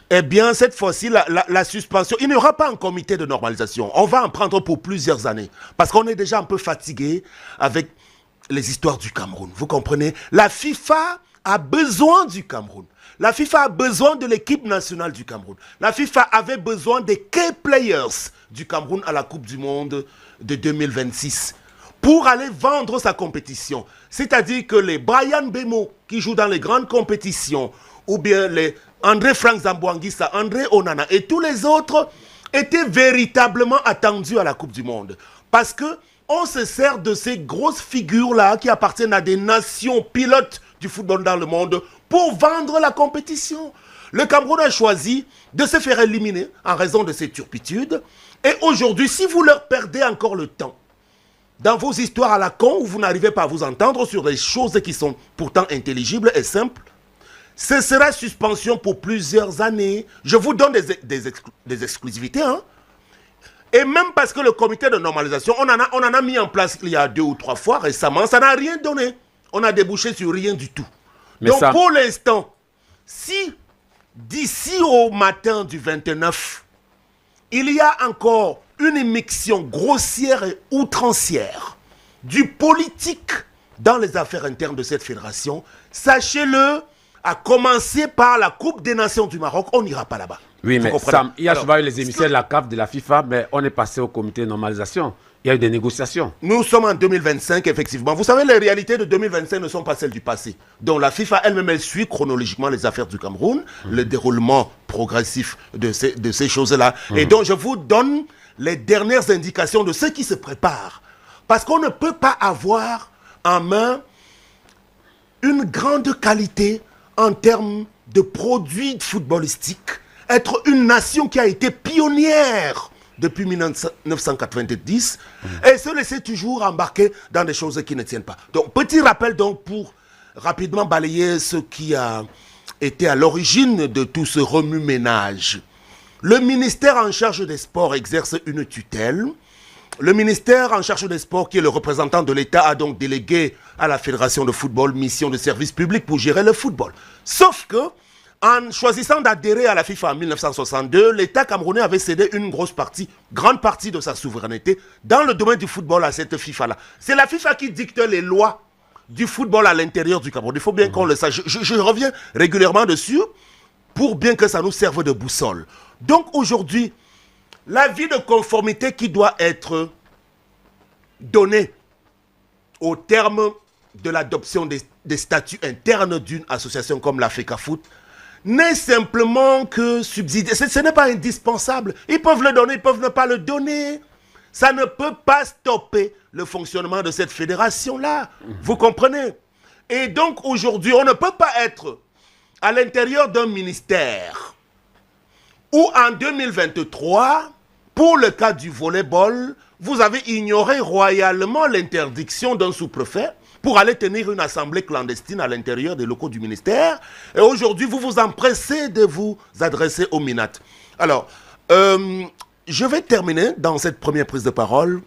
[SPEAKER 7] eh bien, cette fois-ci, la suspension, il n'y aura pas un comité de normalisation. On va en prendre pour plusieurs années. Parce qu'on est déjà un peu fatigué avec les histoires du Cameroun. Vous comprenez? La FIFA a besoin du Cameroun. La FIFA a besoin de l'équipe nationale du Cameroun. La FIFA avait besoin des key players du Cameroun à la Coupe du Monde de 2026. Pour aller vendre sa compétition. C'est-à-dire que les Brian Bemo qui jouent dans les grandes compétitions, ou bien les André Frank Zambouanguissa, André Onana et tous les autres étaient véritablement attendus à la Coupe du Monde. Parce que on se sert de ces grosses figures-là qui appartiennent à des nations pilotes du football dans le monde pour vendre la compétition. Le Cameroun a choisi de se faire éliminer en raison de ces turpitudes. Et aujourd'hui, si vous leur perdez encore le temps, dans vos histoires à la con, où vous n'arrivez pas à vous entendre sur des choses qui sont pourtant intelligibles et simples, ce sera suspension pour plusieurs années. Je vous donne des exclusivités. Hein? Et même parce que le comité de normalisation, on en a mis en place il y a 2 ou 3 fois récemment, ça n'a rien donné. On a débouché sur rien du tout.
[SPEAKER 2] Mais
[SPEAKER 7] donc
[SPEAKER 2] ça...
[SPEAKER 7] pour l'instant, si d'ici au matin du 29, il y a encore une immixtion grossière et outrancière du politique dans les affaires internes de cette fédération, sachez-le, à commencer par la Coupe des Nations du Maroc, on n'ira pas là-bas.
[SPEAKER 2] Oui, mais Sam, il y a souvent eu les émissaires de la CAF, de la FIFA, mais on est passé au comité de normalisation. Il y a eu des négociations.
[SPEAKER 7] Nous sommes en 2025, effectivement. Vous savez, les réalités de 2025 ne sont pas celles du passé. Donc la FIFA elle-même, elle suit chronologiquement les affaires du Cameroun, le déroulement progressif de ces choses-là. Et donc je vous donne les dernières indications de ce qui se prépare. Parce qu'on ne peut pas avoir en main une grande qualité en termes de produits footballistiques, être une nation qui a été pionnière depuis 1990 et se laisser toujours embarquer dans des choses qui ne tiennent pas. Donc, petit rappel donc pour rapidement balayer ce qui a été à l'origine de tout ce remue-ménage. Le ministère en charge des sports exerce une tutelle. Le ministère en charge des sports, qui est le représentant de l'État, a donc délégué à la Fédération de football mission de service public pour gérer le football. Sauf que, en choisissant d'adhérer à la FIFA en 1962, l'État camerounais avait cédé une grande partie de sa souveraineté dans le domaine du football à cette FIFA-là. C'est la FIFA qui dicte les lois du football à l'intérieur du Cameroun. Il faut bien qu'on le sache. Je reviens régulièrement dessus pour bien que ça nous serve de boussole. Donc aujourd'hui, l'avis de conformité qui doit être donné au terme de l'adoption des statuts internes d'une association comme la FECAFOOT n'est simplement que subsidié. Ce n'est pas indispensable. Ils peuvent le donner, ils peuvent ne pas le donner. Ça ne peut pas stopper le fonctionnement de cette fédération-là. Vous comprenez? Et donc aujourd'hui, on ne peut pas être à l'intérieur d'un ministère où en 2023, pour le cas du volleyball, vous avez ignoré royalement l'interdiction d'un sous-préfet pour aller tenir une assemblée clandestine à l'intérieur des locaux du ministère. Et aujourd'hui, vous vous empressez de vous adresser au MINAT. Alors, je vais terminer dans cette première prise de parole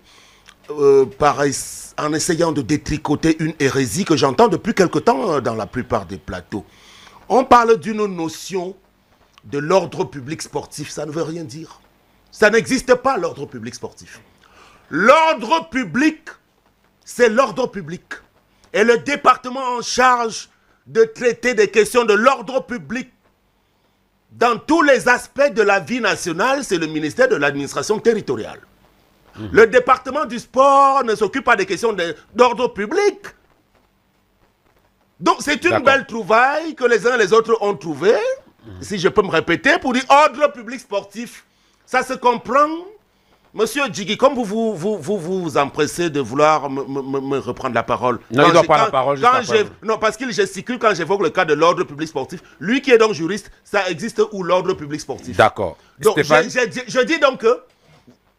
[SPEAKER 7] en essayant de détricoter une hérésie que j'entends depuis quelque temps dans la plupart des plateaux. On parle d'une notion de l'ordre public sportif. Ça ne veut rien dire. Ça n'existe pas, l'ordre public sportif. L'ordre public, c'est l'ordre public. Et le département en charge de traiter des questions de l'ordre public dans tous les aspects de la vie nationale, c'est le ministère de l'administration territoriale. Le département du sport ne s'occupe pas des questions d'ordre public. Donc c'est une belle trouvaille que les uns et les autres ont trouvée, si je peux me répéter, pour dire ordre public sportif. Ça se comprend. Monsieur Djigui, comme vous empressez de vouloir me reprendre la parole.
[SPEAKER 2] Non, il doit prendre la parole juste après.
[SPEAKER 7] Non, parce qu'il gesticule quand j'évoque le cas de l'ordre public sportif. Lui qui est donc juriste, ça existe où l'ordre public sportif?
[SPEAKER 2] D'accord.
[SPEAKER 7] Donc, je dis donc que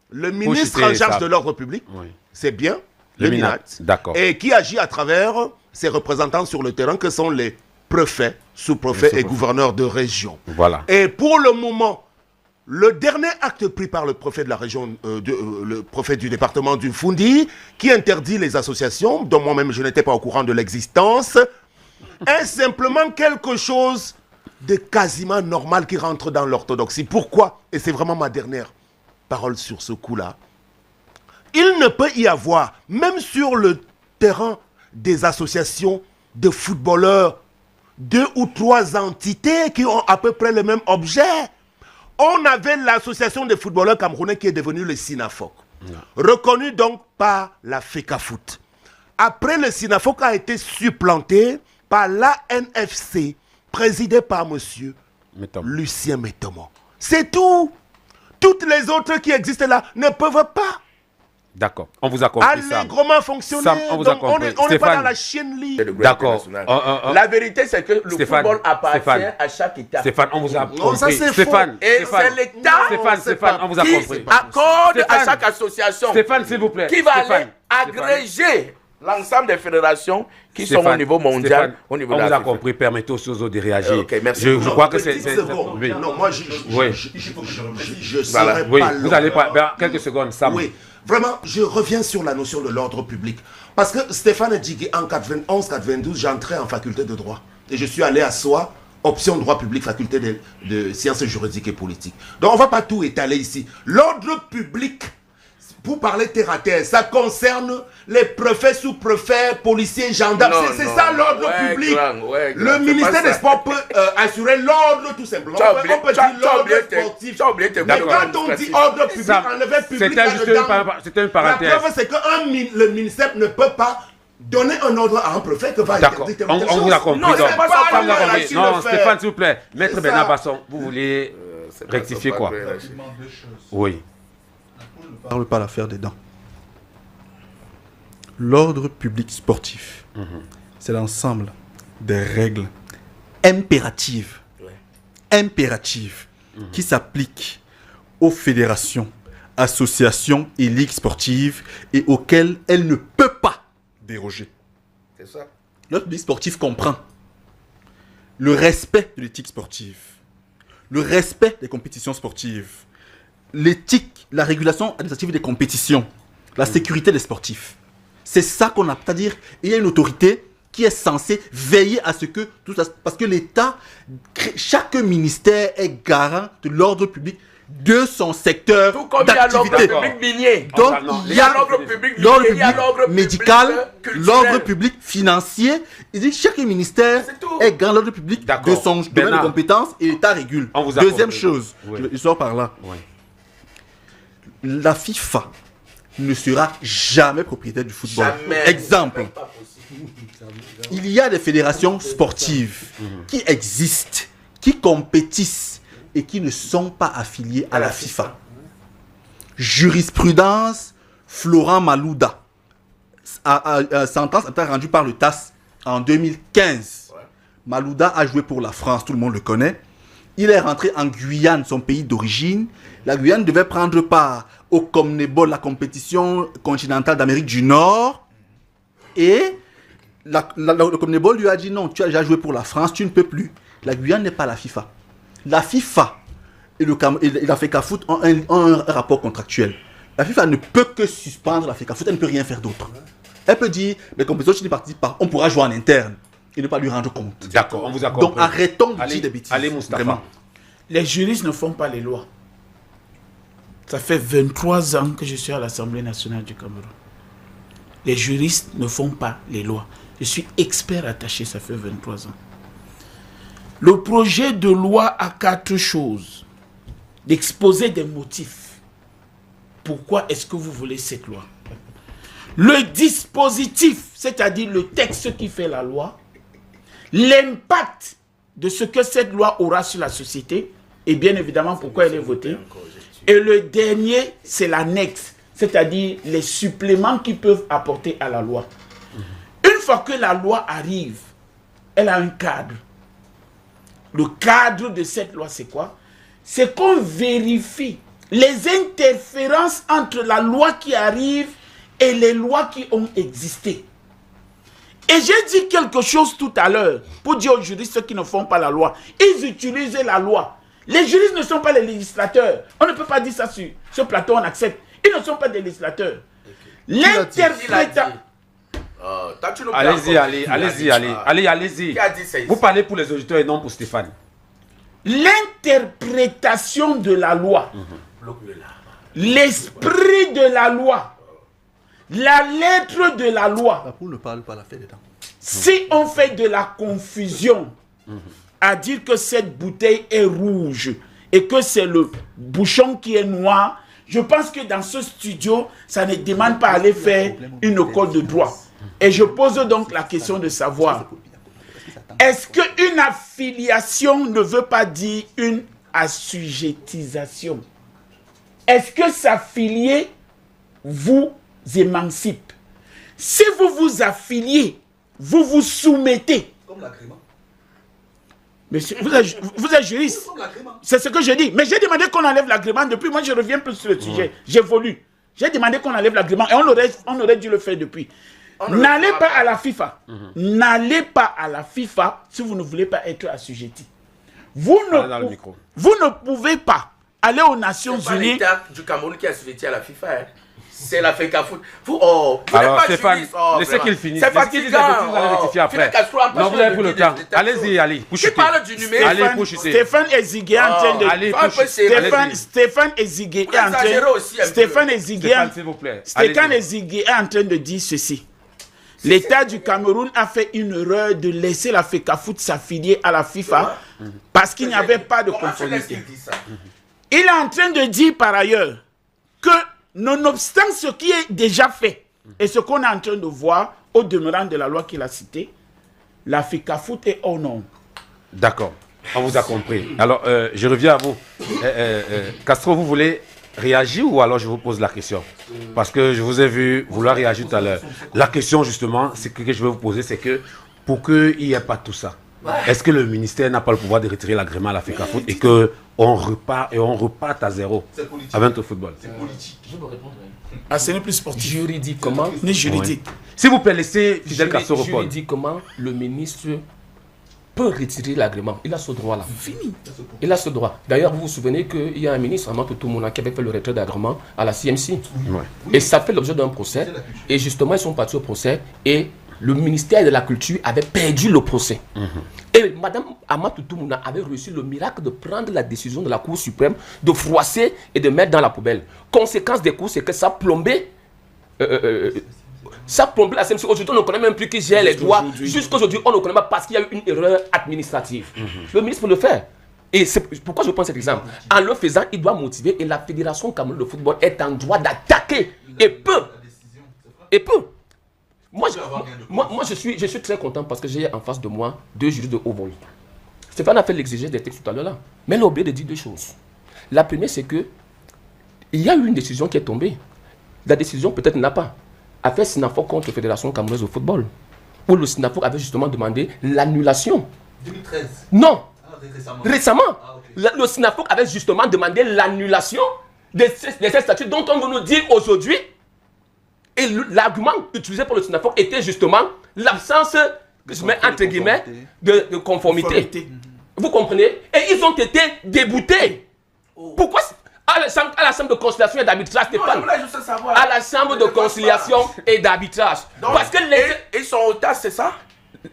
[SPEAKER 7] le ministre en charge de l'ordre public, c'est bien le MINAT.
[SPEAKER 2] D'accord.
[SPEAKER 7] Et qui agit à travers ses représentants sur le terrain, que sont les préfets, sous-préfets et gouverneurs de région.
[SPEAKER 2] Voilà.
[SPEAKER 7] Et pour le moment, le dernier acte pris par le préfet de la région, le préfet du département du Fundi, qui interdit les associations, dont moi-même je n'étais pas au courant de l'existence, est simplement quelque chose de quasiment normal qui rentre dans l'orthodoxie. Pourquoi? Et c'est vraiment ma dernière parole sur ce coup-là. Il ne peut y avoir, même sur le terrain des associations de footballeurs, 2 ou 3 entités qui ont à peu près le même objet. On avait l'association des footballeurs camerounais qui est devenue le SINAFOC, reconnu donc par la FECAFOOT. Après, le SINAFOC a été supplanté par l'ANFC, présidé par monsieur Lucien Métomon. C'est tout. Toutes les autres qui existent là ne peuvent pas.
[SPEAKER 2] D'accord, on vous a compris.
[SPEAKER 7] Allègrement fonctionner.
[SPEAKER 2] Sam, on vous a compris.
[SPEAKER 7] On n'est pas dans la chienlit.
[SPEAKER 2] D'accord.
[SPEAKER 3] La vérité, c'est que le football appartient à chaque État.
[SPEAKER 2] Stéphane, on vous a compris.
[SPEAKER 7] Non, ça c'est
[SPEAKER 2] Stéphane,
[SPEAKER 3] et c'est l'État
[SPEAKER 2] Stéphane, on vous a
[SPEAKER 3] qui
[SPEAKER 2] compris.
[SPEAKER 3] accorde à chaque association
[SPEAKER 2] Stéphane, s'il vous plaît.
[SPEAKER 3] qui va aller agréger l'ensemble des fédérations qui sont au niveau mondial, au niveau de la
[SPEAKER 2] on vous a
[SPEAKER 3] FIFA.
[SPEAKER 2] compris, permettez aux autres de réagir.
[SPEAKER 3] Ok, merci.
[SPEAKER 2] Je crois que c'est...
[SPEAKER 7] Oui. Non, moi je
[SPEAKER 2] voilà.
[SPEAKER 7] serai
[SPEAKER 2] Oui,
[SPEAKER 7] pas
[SPEAKER 2] vous allez pas... quelques secondes, Sam.
[SPEAKER 7] Oui, vraiment, je reviens sur la notion de l'ordre public. Parce que Stéphane Djigui, en 91-92, j'entrais en faculté de droit. Et je suis allé à SOA, option droit public, faculté de sciences juridiques et politiques. Donc on ne va pas tout étaler ici. L'ordre public, pour parler terre à terre, ça concerne les préfets, sous-préfets, policiers, gendarmes. C'est ça l'ordre public. Le ministère des Sports peut assurer l'ordre tout simplement. On peut dire l'ordre sportif. Mais quand on dit ordre public, enlever public
[SPEAKER 2] c'était une parenthèse.
[SPEAKER 7] La preuve, c'est que le ministère ne peut pas donner un ordre à un préfet que va interdire telle chose.
[SPEAKER 2] On vous a compris.
[SPEAKER 7] Non, c'est pas ça.
[SPEAKER 2] Non, Stéphane, s'il vous plaît. Maître Bernard Basson, vous voulez rectifier quoi? Oui.
[SPEAKER 5] On ne parle pas l'affaire des dents. L'ordre public sportif, c'est l'ensemble des règles impératives, qui s'appliquent aux fédérations, associations et ligues sportives et auxquelles elle ne peut pas déroger.
[SPEAKER 7] C'est ça.
[SPEAKER 5] L'ordre public sportif comprend le respect de l'éthique sportive, le respect des compétitions sportives, l'éthique, la régulation administrative des compétitions, la sécurité des sportifs. C'est ça qu'on a, c'est-à-dire il y a une autorité qui est censée veiller à ce que tout ça, parce que l'État, chaque ministère est garant de l'ordre public de son secteur
[SPEAKER 3] tout comme
[SPEAKER 5] d'activité.
[SPEAKER 3] Il y a l'ordre public minier.
[SPEAKER 5] Donc il y a
[SPEAKER 3] l'ordre public
[SPEAKER 5] l'ordre
[SPEAKER 3] minier, il y a l'ordre
[SPEAKER 5] public médical,
[SPEAKER 3] public
[SPEAKER 5] l'ordre public financier. Il dit que chaque ministère est garant de l'ordre public de son domaine de compétence et l'État régule. Deuxième chose, je sors par là. Oui. La FIFA ne sera jamais propriétaire du football. Jamais. Exemple, il y a des fédérations sportives qui existent, qui compétissent et qui ne sont pas affiliées à la FIFA. Jurisprudence Florent Malouda. Sentence a été rendue par le TAS en 2015. Malouda a joué pour la France, tout le monde le connaît. Il est rentré en Guyane, son pays d'origine. La Guyane devait prendre part au CONMEBOL, la compétition continentale d'Amérique du Nord. Et le CONMEBOL lui a dit non, tu as déjà joué pour la France, tu ne peux plus. La Guyane n'est pas la FIFA. La FIFA et la FECAFOOT ont un rapport contractuel. La FIFA ne peut que suspendre la FECAFOOT, elle ne peut rien faire d'autre. Elle peut dire, les compétitions, tu n'y participes pas, on pourra jouer en interne et ne pas lui rendre compte.
[SPEAKER 2] D'accord, on vous a compris.
[SPEAKER 5] Donc arrêtons de dire des bêtises.
[SPEAKER 2] Allez, Moustapha.
[SPEAKER 5] Vraiment.
[SPEAKER 6] Les juristes ne font pas les lois. Ça fait 23 ans que je suis à l'Assemblée nationale du Cameroun. Les juristes ne font pas les lois. Je suis expert attaché, ça fait 23 ans. Le projet de loi a 4 choses. D'exposer des motifs. Pourquoi est-ce que vous voulez cette loi? Le dispositif, c'est-à-dire le texte qui fait la loi. L'impact de ce que cette loi aura sur la société. Et bien évidemment, pourquoi elle est votée. Et le dernier, c'est l'annexe. C'est-à-dire les suppléments qui peuvent apporter à la loi. Une fois que la loi arrive, elle a un cadre. Le cadre de cette loi, c'est quoi? C'est qu'on vérifie les interférences entre la loi qui arrive et les lois qui ont existé. Et j'ai dit quelque chose tout à l'heure pour dire aux juristes qui ne font pas la loi. Ils utilisent la loi. Les juristes ne sont pas les législateurs. On ne peut pas dire ça sur ce plateau, on accepte. Ils ne sont pas des législateurs. L'interprétation...
[SPEAKER 2] Allez-y. Vous parlez pour les auditeurs et non pour Stéphane.
[SPEAKER 6] L'interprétation de la loi, l'esprit de la loi, la lettre de la loi.
[SPEAKER 5] On ne parle pas la fait dedans.
[SPEAKER 6] Si on fait de la confusion à dire que cette bouteille est rouge et que c'est le bouchon qui est noir, je pense que dans ce studio, ça ne demande pas à aller faire une école de droit. Et je pose donc la question de savoir, est-ce qu'une affiliation ne veut pas dire une assujettisation? Est-ce que s'affilier vous émancipe? Si vous vous affiliez, vous vous soumettez.
[SPEAKER 5] Comme l'agrément.
[SPEAKER 6] Monsieur, vous êtes juriste. C'est ce que je dis. Mais j'ai demandé qu'on enlève l'agrément. Depuis, moi, je reviens plus sur le sujet. J'évolue. J'ai demandé qu'on enlève l'agrément. Et on aurait dû le faire depuis. N'allez pas à la FIFA. N'allez pas à la FIFA si vous ne voulez pas être assujetti. Vous ne pouvez pas aller aux Nations Unies.
[SPEAKER 3] C'est pas l'État du Cameroun qui est assujetti à la FIFA. Hein. C'est la FECAFOOT. Vous
[SPEAKER 2] alors, Stéphane, laissez qu'il finisse.
[SPEAKER 3] C'est fatigant.
[SPEAKER 2] Vous allez rectifier après. Non, vous avez pris le temps. Allez-y, allez.
[SPEAKER 3] Tu parles du numérique.
[SPEAKER 2] Allez, poussez.
[SPEAKER 6] Stéphane Ezigué en train de... Stéphane Ezigué est en train... Stéphane Ezigué est en train de dire ceci. L'État du Cameroun a fait une erreur de laisser la FECAFOOT s'affilier à la FIFA parce qu'il n'y avait pas de conformité. Il est en train de dire par ailleurs que nonobstant ce qui est déjà fait et ce qu'on est en train de voir au demeurant de la loi qu'il a citée, la FECAFOOT est hors norme.
[SPEAKER 2] D'accord, on vous a compris. Alors, je reviens à vous. Castro, vous voulez réagir ou alors je vous pose la question? Parce que je vous ai vu vouloir réagir tout à l'heure. La question justement, c'est que je vais vous poser, c'est que pour qu'il n'y ait pas tout ça, est-ce que le ministère n'a pas le pouvoir de retirer l'agrément à la FECAFOOT et qu'on reparte à zéro avec le football?
[SPEAKER 1] C'est politique.
[SPEAKER 3] Je veux répondre.
[SPEAKER 6] Ah, ce n'est plus sportif.
[SPEAKER 3] Juridiquement.
[SPEAKER 6] Ni juridique.
[SPEAKER 2] S'il vous plaît, laissez Fidel Castro répondre.
[SPEAKER 3] Juridiquement, le ministre peut retirer l'agrément. Il a ce droit-là.
[SPEAKER 6] Fini.
[SPEAKER 3] Il a ce droit. D'ailleurs, vous vous souvenez qu'il y a un ministre, Amatou Toumouna, qui avait fait le retrait d'agrément à la CMC.
[SPEAKER 2] Ouais.
[SPEAKER 3] Et ça fait l'objet d'un procès. Et justement, ils sont partis au procès. Et le ministère de la Culture avait perdu le procès. Et Mme Amatou Toumouna avait reçu le miracle de prendre la décision de la Cour suprême de froisser et de mettre dans la poubelle. Conséquence des coups, c'est que ça plombait. Ça plombe la CMC. Aujourd'hui, on ne connaît même plus qui gère les droits. Jusqu'aujourd'hui, on ne connaît pas parce qu'il y a eu une erreur administrative. Le ministre peut le faire. Et c'est pourquoi je prends cet exemple. En le faisant, il doit motiver. Et la Fédération camerounaise de football est en droit d'attaquer. Et peut. Moi, je suis très content parce que j'ai en face de moi 2 juristes de haut vol. Stéphane a fait l'exégèse des textes tout à l'heure là. Mais il a oublié de dire 2 choses. La première, c'est que il y a eu une décision qui est tombée. La décision peut-être n'a pas. Affaire Sinafoc contre la Fédération camerounaise de football, où le Sinafoc avait justement demandé l'annulation.
[SPEAKER 5] 2013.
[SPEAKER 3] Non.
[SPEAKER 5] Récemment.
[SPEAKER 3] Ah, okay. Le Sinafoc avait justement demandé l'annulation de ces statuts dont on veut nous dire aujourd'hui. Et l'argument utilisé pour le Sinafoc était justement l'absence, je mets entre guillemets, de conformité. Vous comprenez? Et ils ont été déboutés. Pourquoi? À la chambre de conciliation et d'arbitrage, Stéphane. À la chambre de conciliation et d'arbitrage. Parce que
[SPEAKER 8] ils sont au tas, c'est ça?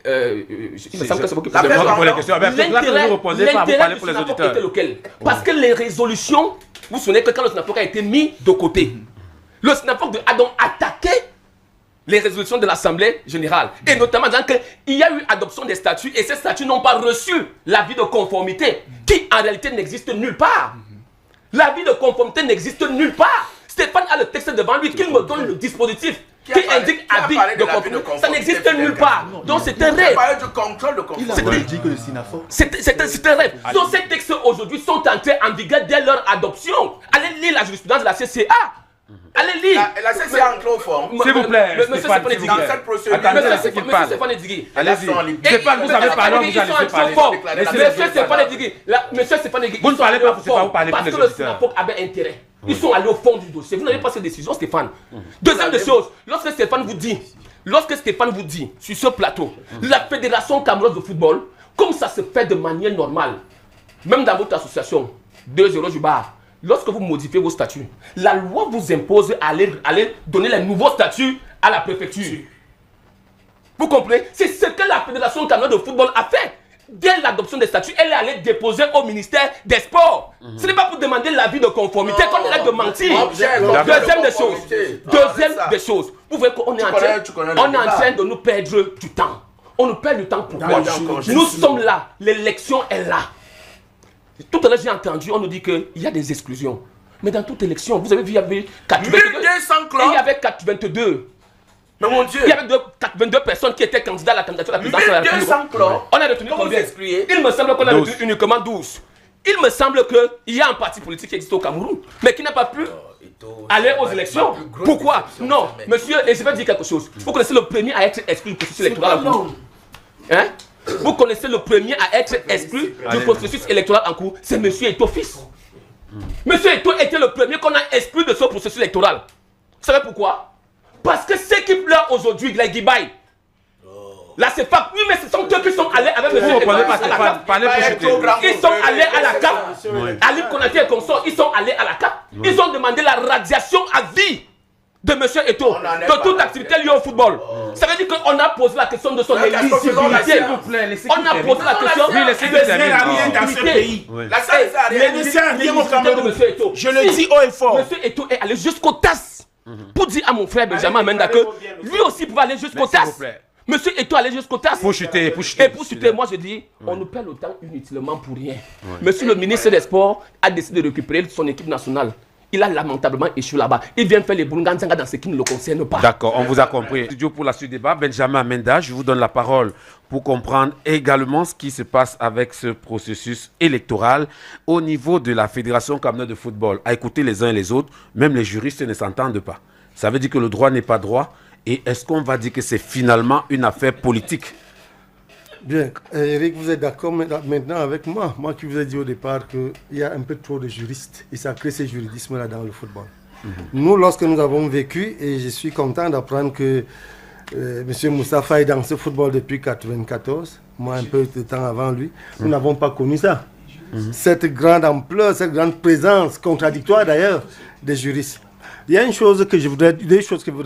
[SPEAKER 3] Il me semble que c'est beaucoup plus
[SPEAKER 2] pour les questions. L'intérêt du
[SPEAKER 3] Sinafoc était lequel? Parce que les résolutions, vous vous souvenez que quand le Sinafoc a été mis de côté, le Sinafoc a donc attaqué les résolutions de l'Assemblée générale. Et notamment dans qu'il y a eu adoption des statuts et ces statuts n'ont pas reçu l'avis de conformité qui en réalité n'existe nulle part. L'avis de conformité n'existe nulle part. Stéphane a le texte devant lui, qu'il me donne le dispositif qui indique avis de conformité. Ça n'existe nulle part. Donc c'est un rêve.
[SPEAKER 5] Il a dit que le Sinafoc.
[SPEAKER 3] C'est un rêve. Donc ces textes aujourd'hui sont entrés en vigueur dès leur adoption. Allez lire la jurisprudence de la CCA. Allez lire.
[SPEAKER 8] La CCA en chloroforme.
[SPEAKER 2] S'il vous plaît,
[SPEAKER 3] monsieur Stéphane Edigui.
[SPEAKER 8] Dans cette procédure.
[SPEAKER 3] Monsieur Stéphane Edigui.
[SPEAKER 2] Allez-y. Stéphane, vous avez parlé, vous allez se parler.
[SPEAKER 3] Monsieur Stéphane Edigui. Monsieur Stéphane Edigui.
[SPEAKER 2] Vous ne parlez pas, vous parlez
[SPEAKER 3] parce que le Sinafoc avait intérêt. Ils sont allés au fond du dossier. Vous n'avez pas cette décision, Stéphane. Deuxième des choses, lorsque Stéphane vous dit, sur ce plateau, la Fédération camerounaise de football, comme ça se fait de manière normale, même dans votre association, 2-0 du bar, lorsque vous modifiez vos statuts, la loi vous impose à aller donner les nouveaux statuts à la préfecture. Vous comprenez? C'est ce que la Fédération camerounaise de football a fait. Dès l'adoption des statuts, elle est allée déposer au ministère des Sports. Ce n'est pas pour demander l'avis de conformité qu'on est là de mentir. Deuxième des choses. Vous voyez qu'on est en train de nous perdre du temps. On nous perd du temps pourquoi? Nous sommes là. L'élection est là. Tout à l'heure, j'ai entendu, on nous dit qu'il y a des exclusions. Mais dans toute élection, vous avez vu, il y avait 422. Il y avait 422.
[SPEAKER 8] Mais mon Dieu.
[SPEAKER 3] Il y avait 22 personnes qui étaient candidats à la candidature à la présidence de la République. On a retenu combien? Il me semble qu'on a retenu uniquement 12. Il me semble qu'il y a un parti politique qui existe au Cameroun, mais qui n'a pas pu aller aux élections. Pourquoi? Non, monsieur, et je vais dire quelque chose. Vous connaissez le premier à être exclu du processus électoral en cours? Hein? Vous connaissez le premier à être exclu du processus électoral en cours? C'est monsieur Eto'o fils. Monsieur Eto'o était le premier qu'on a exclu de ce processus électoral. Vous savez pourquoi? Parce que ceux qui pleurent aujourd'hui, les Guibaï, la CEFAC, oui, mais ce sont eux qui sont allés avec monsieur Eto'o à la CAP. Ils sont allés à la CAP. Ali Konaté et consorts, ils sont allés à la CAP. Ils ont demandé la radiation à vie de monsieur Eto'o, de toute activité liée au football. Ça veut dire qu'on a posé la question de son éligibilité. On a posé la question de l'éligibilité. De monsieur Eto'o.
[SPEAKER 8] Je le dis haut et fort.
[SPEAKER 3] Monsieur Eto'o est allé jusqu'au TAS pour dire à mon frère Benjamin Amenda que lui aussi pouvait aller jusqu'au TAS. Monsieur Eto'o allait jusqu'au TAS.
[SPEAKER 2] Pour chuter.
[SPEAKER 3] Et pour chuter, moi je dis, on nous perd le temps inutilement pour rien. Monsieur le ministre des Sports a décidé de récupérer son équipe nationale. il a lamentablement échoué là-bas. Il vient faire les Bunganzanga dans ce qui ne le concerne pas.
[SPEAKER 2] D'accord, on vous a compris. Studio pour la suite débat, Benjamin Amenda, je vous donne la parole pour comprendre également ce qui se passe avec ce processus électoral au niveau de la Fédération camerounaise de football. À écouter les uns et les autres, même les juristes ne s'entendent pas. Ça veut dire que le droit n'est pas droit. Et est-ce qu'on va dire que c'est finalement une affaire politique?
[SPEAKER 4] Bien, Eric, vous êtes d'accord maintenant avec moi? Moi qui vous ai dit au départ qu'il y a un peu trop de juristes et ça crée ces juridismes-là dans le football. Nous, lorsque nous avons vécu, et je suis content d'apprendre que M. Moustapha est dans ce football depuis 1994, moi un peu de temps avant lui, nous n'avons pas connu ça. Cette grande ampleur, cette grande présence, contradictoire d'ailleurs, des juristes. Il y a une chose que je voudrais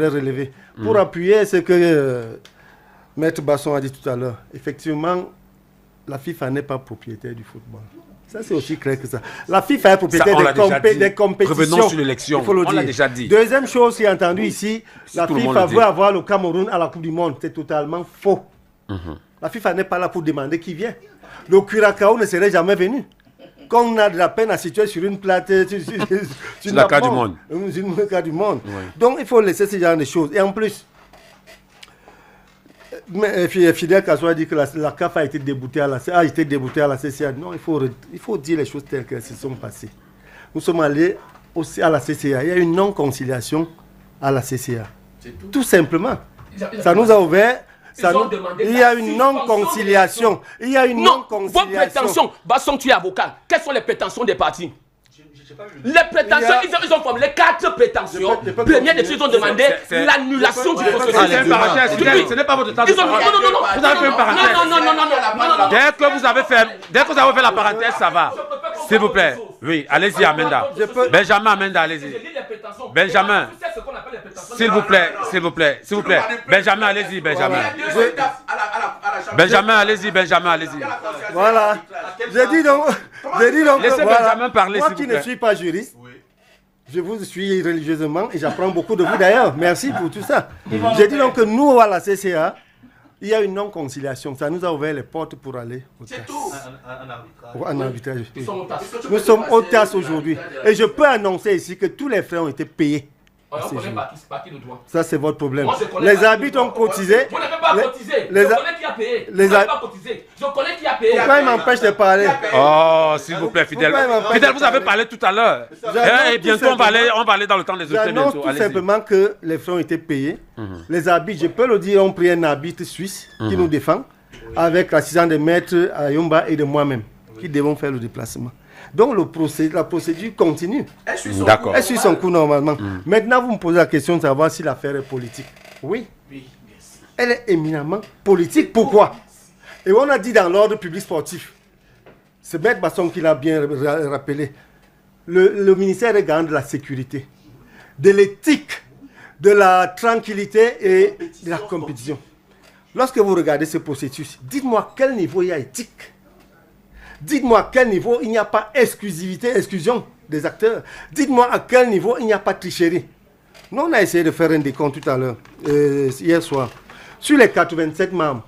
[SPEAKER 4] relever pour appuyer ce que Maître Basson a dit tout à l'heure. Effectivement, la FIFA n'est pas propriétaire du football. Ça, c'est aussi clair que ça. La FIFA est propriétaire des compétitions.
[SPEAKER 2] Revenons sur l'élection. On l'a déjà dit.
[SPEAKER 4] Deuxième chose qui est entendue ici, la FIFA veut avoir le Cameroun à la Coupe du Monde. C'est totalement faux. La FIFA n'est pas là pour demander qui vient. Le Curacao ne serait jamais venu. Quand on a de la peine à situer sur une plate,
[SPEAKER 2] sur la carte du monde.
[SPEAKER 4] Sur une carte du monde. Oui. Donc, il faut laisser ce genre de choses. Et en plus, Fidel Castro a dit que la CAF a été déboutée à la CCA. Non, il faut dire les choses telles qu'elles se sont passées. Nous sommes allés aussi à la CCA. Il y a une non-conciliation à la CCA. Tout simplement. Ça nous a ouvert. Il y a une non-conciliation. Il y a une non-conciliation.
[SPEAKER 3] Vos prétentions, Basson, tu es avocat. Quelles sont les prétentions des partis? Les prétentions, ils ont formulé 4 prétentions. Première des choses, ils ont demandé l'annulation du processus.
[SPEAKER 2] Ce n'est pas votre temps de parole. Vous avez fait une parenthèse.
[SPEAKER 3] Non.
[SPEAKER 2] Dès que vous avez fait la parenthèse, ça va. S'il vous plaît. Oui, allez-y, Amenda. Benjamin Amenda, allez-y. Benjamin. S'il vous plaît. Benjamin, allez-y, Benjamin. Benjamin, allez-y.
[SPEAKER 4] Voilà. J'ai dit donc.
[SPEAKER 2] Laissez Benjamin parler,
[SPEAKER 4] moi
[SPEAKER 2] s'il
[SPEAKER 4] qui
[SPEAKER 2] vous plaît.
[SPEAKER 4] ne suis pas juriste, je vous suis religieusement et j'apprends beaucoup de vous d'ailleurs. Merci pour tout ça. J'ai dit donc que nous, à la CCA, il y a une non-conciliation. Ça nous a ouvert les portes pour aller au TAS.
[SPEAKER 3] C'est tout.
[SPEAKER 4] En arbitrage. Nous sommes au TAS aujourd'hui. Et je peux annoncer ici que tous les frais ont été payés. Ça, c'est votre problème. Les arbitres ont cotisé.
[SPEAKER 3] Vous n'avez pas cotisé. Je connais qui a payé. Vous n'avez pas cotisé. Je connais qui a payé.
[SPEAKER 4] Pourquoi il m'empêche de parler?
[SPEAKER 2] Oh, s'il vous plaît, Fidèle. Fidèle, vous avez parlé tout à l'heure. Et bientôt, on va aller dans le temps des autres.
[SPEAKER 4] J'annonce tout simplement que les frais ont été payés. Les arbitres, je peux le dire, ont pris un arbitre suisse qui nous défend, avec l'assistant de maître Ayumba et de moi-même, qui devons faire le déplacement. Donc la procédure continue.
[SPEAKER 2] D'accord.
[SPEAKER 4] Elle suit son cours normalement. Maintenant, vous me posez la question de savoir si l'affaire est politique. Oui. Elle est éminemment politique. Pourquoi? Et on a dit dans l'ordre public sportif, c'est Maître Basson qui l'a bien rappelé, le ministère est garant de la sécurité, de l'éthique, de la tranquillité et de la compétition. Lorsque vous regardez ce processus, dites-moi quel niveau il y a éthique. Dites-moi à quel niveau il n'y a pas exclusion des acteurs. Dites-moi à quel niveau il n'y a pas tricherie. Nous, on a essayé de faire un décompte tout à l'heure, hier soir. Sur les 87 membres,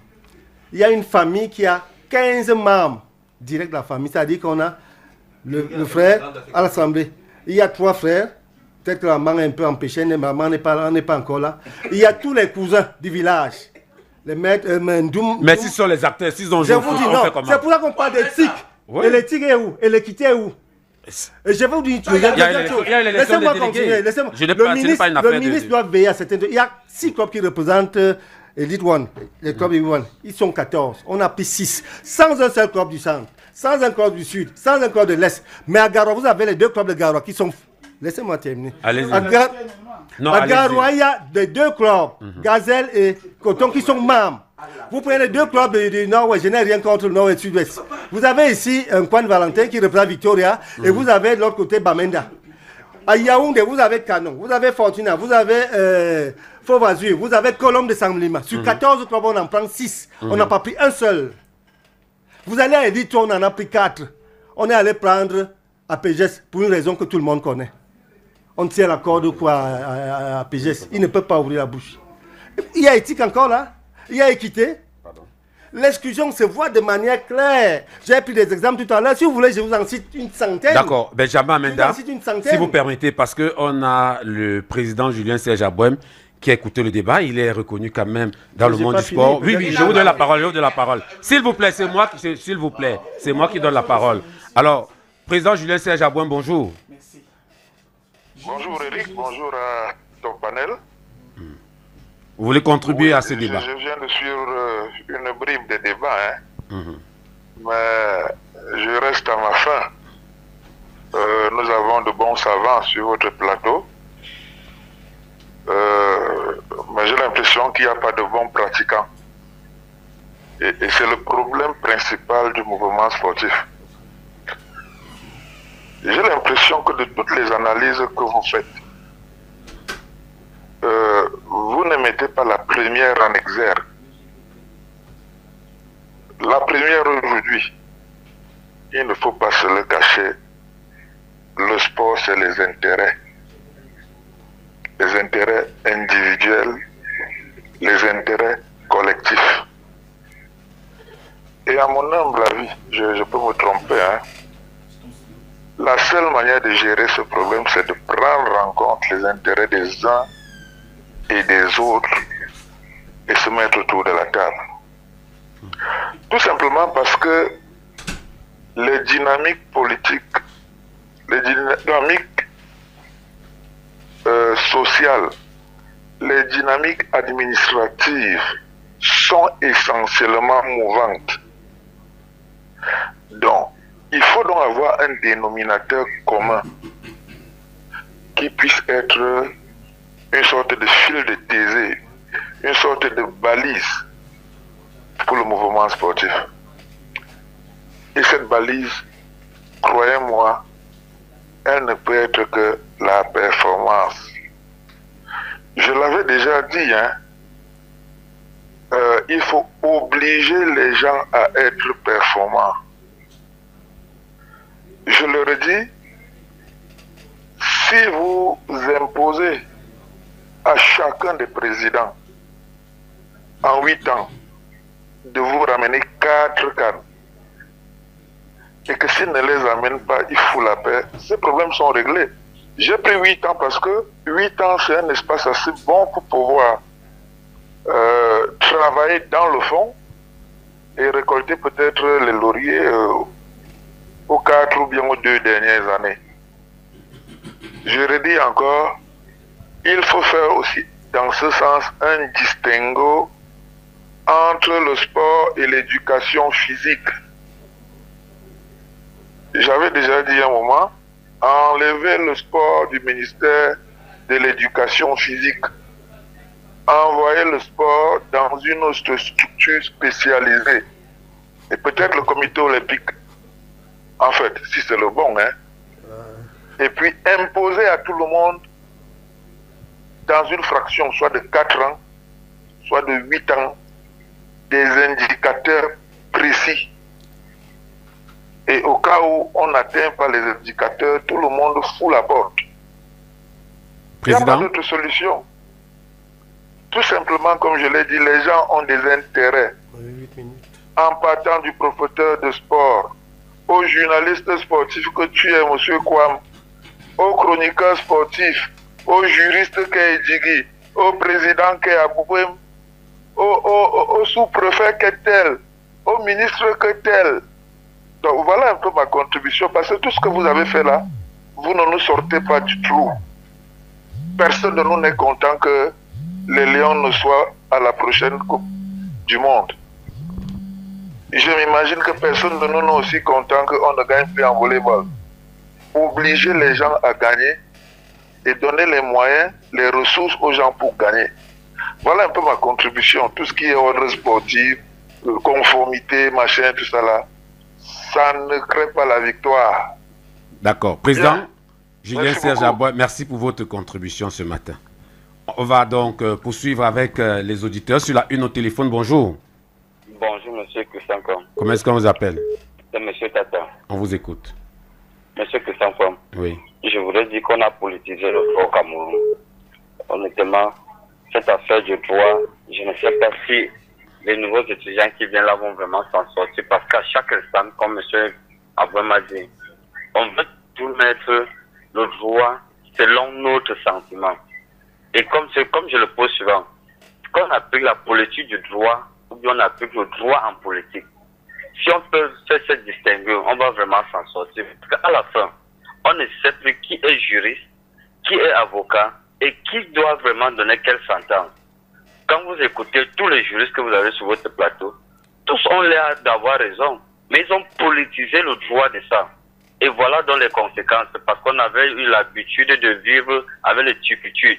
[SPEAKER 4] il y a une famille qui a 15 membres directs de la famille. C'est-à-dire qu'on a le frère à l'Assemblée. Il y a 3 frères. Peut-être que la maman est un peu empêchée, mais maman n'est pas encore là. Il y a tous les cousins du village. Les maîtres,
[SPEAKER 2] mais s'ils sont les acteurs, s'ils ont joué au foot, on fait comment?
[SPEAKER 4] C'est pour ça qu'on parle d'éthique. Oui. Et l'éthique est où? Et l'équité est où? Et je vais vous dire, laissez-moi continuer. Le ministre doit veiller à certaines choses. Il y a 6 clubs qui représentent Elite One, les clubs Elite One. Ils sont 14. On a pris 6. Sans un seul club du centre, sans un club du sud, sans un club de l'est. Mais à Garoua, vous avez les 2 clubs de Garoua qui sont... Laissez-moi terminer.
[SPEAKER 2] Allez-y.
[SPEAKER 4] À Garoua, il y a des 2 clubs, Gazelle et Coton, qui sont membres. Vous prenez les 2 clubs du Nord-Ouest, je n'ai rien contre le Nord et le Sud-Ouest. Vous avez ici un Kwan Valentin qui représente Victoria et vous avez de l'autre côté Bamenda. À Yaoundé, vous avez Canon, vous avez Fortuna, vous avez Fauve-Azur, vous avez Colombe de Sanglima. Sur 14 clubs, on en prend 6. On n'a pas pris un seul. Vous allez à Elite, on en a pris 4. On est allé prendre à PGS pour une raison que tout le monde connaît. On tient la corde à PGS. Il ne peut pas ouvrir la bouche. Il y a éthique encore là. Il y a équité. l'exclusion se voit de manière claire. J'ai pris des exemples tout à l'heure. Si vous voulez, je vous en cite une centaine.
[SPEAKER 2] D'accord. Benjamin Amenda,
[SPEAKER 4] une centaine.
[SPEAKER 2] si vous permettez, parce qu'on a le président Julien Serge Abouem qui a écouté le débat, il est reconnu quand même dans le monde du sport. Oui, je vous donne la parole, S'il vous plaît, c'est moi qui donne la parole. Alors, président Julien Serge Abouem, bonjour.
[SPEAKER 9] Merci. Bonjour Eric, bonjour à ton panel.
[SPEAKER 2] Vous voulez contribuer à ce débat?
[SPEAKER 9] Je viens de suivre une bribe de débat, mais je reste à ma fin. Nous avons de bons savants sur votre plateau. Mais j'ai l'impression qu'il n'y a pas de bons pratiquants. Et c'est le problème principal du mouvement sportif. J'ai l'impression que de toutes les analyses que vous faites, vous ne mettez pas la première en exergue. La première aujourd'hui, il ne faut pas se le cacher, le sport c'est les intérêts individuels, les intérêts collectifs. Et à mon humble avis, je peux me tromper, la seule manière de gérer ce problème, c'est de prendre en compte les intérêts des uns et des autres et se mettre autour de la table. Tout simplement parce que les dynamiques politiques, les dynamiques sociales, les dynamiques administratives sont essentiellement mouvantes. Donc, il faut donc avoir un dénominateur commun qui puisse être une sorte de fil de Thésée, une sorte de balise pour le mouvement sportif. Et cette balise, croyez-moi, elle ne peut être que la performance. Je l'avais déjà dit, il faut obliger les gens à être performants. Je leur ai dit, si vous imposez à chacun des présidents, en 8 ans, de vous ramener 4 cannes, et que s'ils ne les amènent pas, il fout la paix, ces problèmes sont réglés. J'ai pris 8 ans parce que 8 ans, c'est un espace assez bon pour pouvoir travailler dans le fond et récolter peut-être les lauriers aux 4 ou bien aux 2 dernières années. Je redis encore, il faut faire aussi dans ce sens un distinguo entre le sport et l'éducation physique. J'avais déjà dit à un moment, enlever le sport du ministère de l'éducation physique, envoyer le sport dans une autre structure spécialisée, et peut-être le comité olympique, en fait, si c'est le bon, et puis imposer à tout le monde, dans une fraction, soit de 4 ans, soit de 8 ans, des indicateurs précis. Et au cas où on n'atteint pas les indicateurs, tout le monde fout la porte.
[SPEAKER 2] Président.
[SPEAKER 9] Il n'y a pas d'autre solution. Tout simplement, comme je l'ai dit, les gens ont des intérêts. En partant du professeur de sport, aux journalistes sportifs que tu es, M. Kwam, aux chroniqueurs sportifs, aux juristes qu'est Djigui, au président qu'est Abouem, au sous-préfet qu'est tel, au ministre qu'est tel. Donc voilà un peu ma contribution, parce que tout ce que vous avez fait là, vous ne nous sortez pas du trou. Personne de nous n'est content que les Lions ne soient à la prochaine Coupe du Monde. Je m'imagine que personne de nous n'est aussi content qu'on ne gagne plus en volleyball. Obliger les gens à gagner et donner les moyens, les ressources aux gens pour gagner. Voilà un peu ma contribution. Tout ce qui est ordre sportif, conformité, machin, tout ça là, ça ne crée pas la victoire.
[SPEAKER 2] D'accord. Président Julien Serge Abouem, merci pour votre contribution ce matin. On va donc poursuivre avec les auditeurs sur la une au téléphone. Bonjour.
[SPEAKER 10] Bonjour, monsieur Christian-Com.
[SPEAKER 2] Comment est-ce qu'on vous appelle?
[SPEAKER 10] C'est monsieur Tata.
[SPEAKER 2] On vous écoute.
[SPEAKER 10] Monsieur Christian-Com.
[SPEAKER 2] Oui.
[SPEAKER 10] Je voudrais dire qu'on a politisé le sport au Cameroun. Honnêtement, cette affaire du droit, je ne sais pas si les nouveaux étudiants qui viennent là vont vraiment s'en sortir parce qu'à chaque instant, comme M. Abraham a dit, on veut tout mettre le droit selon notre sentiment. Et comme je le pose souvent, quand on applique la politique du droit, ou bien on applique le droit en politique, si on peut faire cette distinguo, on va vraiment s'en sortir. Parce qu'à la fin, on ne sait plus qui est juriste, qui est avocat et qui doit vraiment donner quelle sentence. Quand vous écoutez tous les juristes que vous avez sur votre plateau, tous ont l'air d'avoir raison, mais ils ont politisé le droit de ça. Et voilà donc les conséquences, parce qu'on avait eu l'habitude de vivre avec les turpitudes.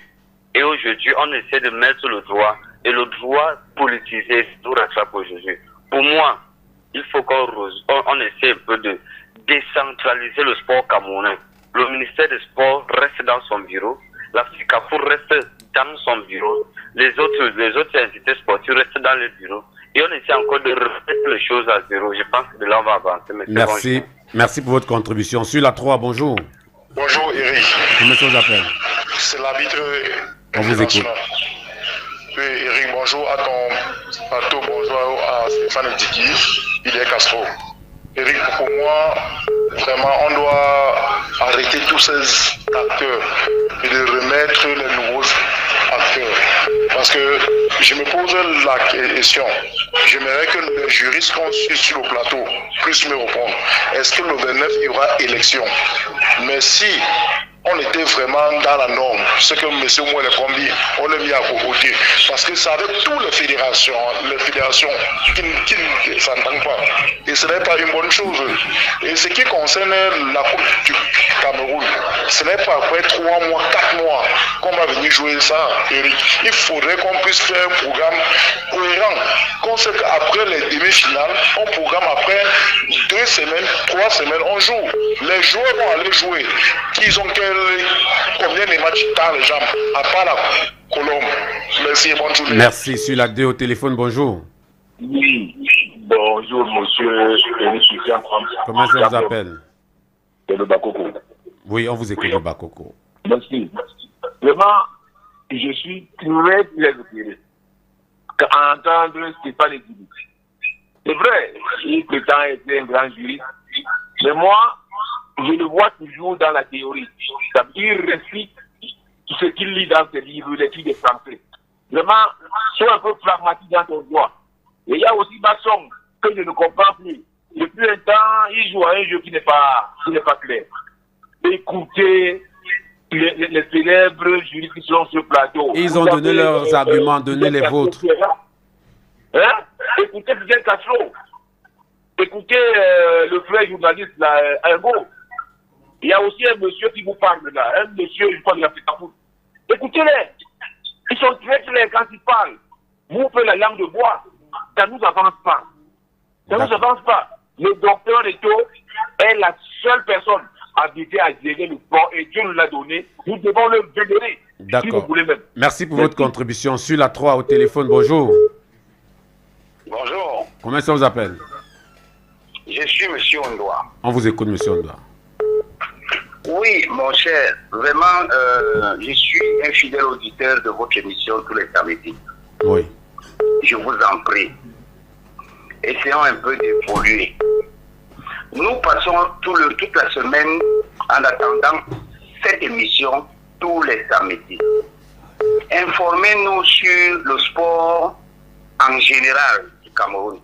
[SPEAKER 10] Et aujourd'hui, on essaie de mettre le droit, et le droit politisé nous rattrape aujourd'hui. Pour moi, il faut qu'on essaie un peu de décentraliser le sport camerounais. Le ministère des Sports reste dans son bureau, la FICAFO reste dans son bureau, les autres entités sportives restent dans le bureau. Et on essaie encore de remettre les choses à zéro. Je pense que de là, on va avancer.
[SPEAKER 2] Merci. Merci pour votre contribution. Sur la 3, bonjour.
[SPEAKER 11] Bonjour Eric.
[SPEAKER 2] Comment ça vous appelle?
[SPEAKER 11] C'est l'arbitre.
[SPEAKER 2] On vous écoute.
[SPEAKER 11] Oui, Eric, bonjour à ton plateau, bonjour à Stéphane Diki, Fidel Castro. Eric, pour moi, vraiment, on doit arrêter tous ces acteurs et de remettre les nouveaux acteurs. Parce que je me pose la question, j'aimerais que les juristes qu'on suit sur le plateau puissent me répondre. Est-ce que le 29, il y aura élection? Mais si on était vraiment dans la norme, ce que M. Mouel dit, on l'a mis à côté. Parce que c'est avec toutes les fédérations qui ne s'entendent pas. Et ce n'est pas une bonne chose. Et ce qui concerne la Coupe du Cameroun, ce n'est pas après 3 mois, 4 mois qu'on va venir jouer ça, Eric. Il faudrait qu'on puisse faire un programme cohérent. Qu'on sait qu'après les demi-finales, on programme après 2 semaines, 3 semaines, on joue. Les joueurs vont aller jouer. Ils ont combien de matchs dans les jambes, à part la Colombe. Merci et bonne journée.
[SPEAKER 2] Merci. Sur la 2 au téléphone, bonjour.
[SPEAKER 12] Oui, bonjour monsieur Eric.
[SPEAKER 2] Comment ça vous appelle?
[SPEAKER 12] C'est le Bakoko.
[SPEAKER 2] Oui, on vous écoute le Bakoko.
[SPEAKER 12] Merci. Vraiment, je suis très étonné qu'à entendre Stéphane Diki. C'est vrai, il prétend être un grand juriste, mais moi, je le vois toujours dans la théorie. Il récite ce qu'il lit dans ses livres, l'étude des Français. Vraiment, sois un peu pragmatique dans ton droit. Et il y a aussi Basson, que je ne comprends plus. Depuis un temps, il joue à un jeu qui n'est pas clair. Écoutez les célèbres juristes qui sont sur le plateau.
[SPEAKER 2] Ils ont donné leurs arguments, donné les vôtres.
[SPEAKER 12] Hein? Écoutez Fidel Castro. Écoutez le frère journaliste, là, Ingo. Il y a aussi un monsieur qui vous parle là, un monsieur, je crois qu'il a fait ta foule. Écoutez-les, ils sont très clairs quand ils parlent. Vous faites la langue de bois, ça ne nous avance pas. Ça ne nous avance pas. Le docteur Leto est la seule personne habilitée à gérer le sport et Dieu nous l'a donné. Nous devons le vénérer.
[SPEAKER 2] D'accord.
[SPEAKER 12] Si vous voulez même.
[SPEAKER 2] Merci pour votre contribution. Sur la 3 au téléphone, bonjour.
[SPEAKER 13] Bonjour.
[SPEAKER 2] Comment ça vous appelle?
[SPEAKER 13] Je suis M. Ondoa.
[SPEAKER 2] On vous écoute, M. Ondoa.
[SPEAKER 13] Oui, mon cher, vraiment, je suis un fidèle auditeur de votre émission tous les samedis.
[SPEAKER 2] Oui.
[SPEAKER 13] Je vous en prie. Essayons un peu d'évoluer. Nous passons toute la semaine en attendant cette émission tous les samedis. Informez-nous sur le sport en général du Cameroun.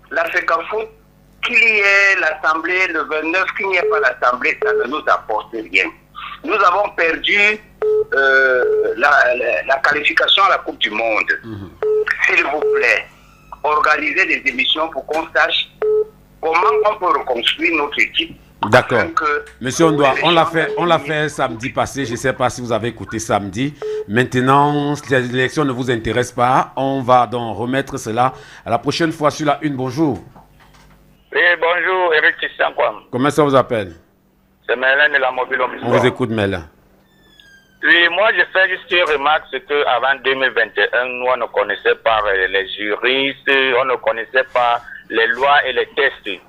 [SPEAKER 13] La FECAFOOT, qu'il y ait l'Assemblée le 29, qu'il n'y ait pas l'Assemblée, ça ne nous apporte rien. Nous avons perdu la qualification à la Coupe du Monde. S'il vous plaît, organisez des émissions pour qu'on sache comment on peut reconstruire notre équipe.
[SPEAKER 2] D'accord. Monsieur Ondoa, on l'a fait samedi passé. Je ne sais pas si vous avez écouté samedi. Maintenant, si l'élection ne vous intéresse pas, on va donc remettre cela à la prochaine fois sur la 1. Bonjour.
[SPEAKER 10] Oui, bonjour, Eric Tissankwam.
[SPEAKER 2] Comment ça vous appelle?
[SPEAKER 10] C'est Mélène de la Mobile.
[SPEAKER 2] On vous écoute, Mélène.
[SPEAKER 10] Oui, moi, je fais juste une remarque, c'est qu'avant 2021, nous, on ne connaissait pas les juristes, on ne connaissait pas les lois et les tests.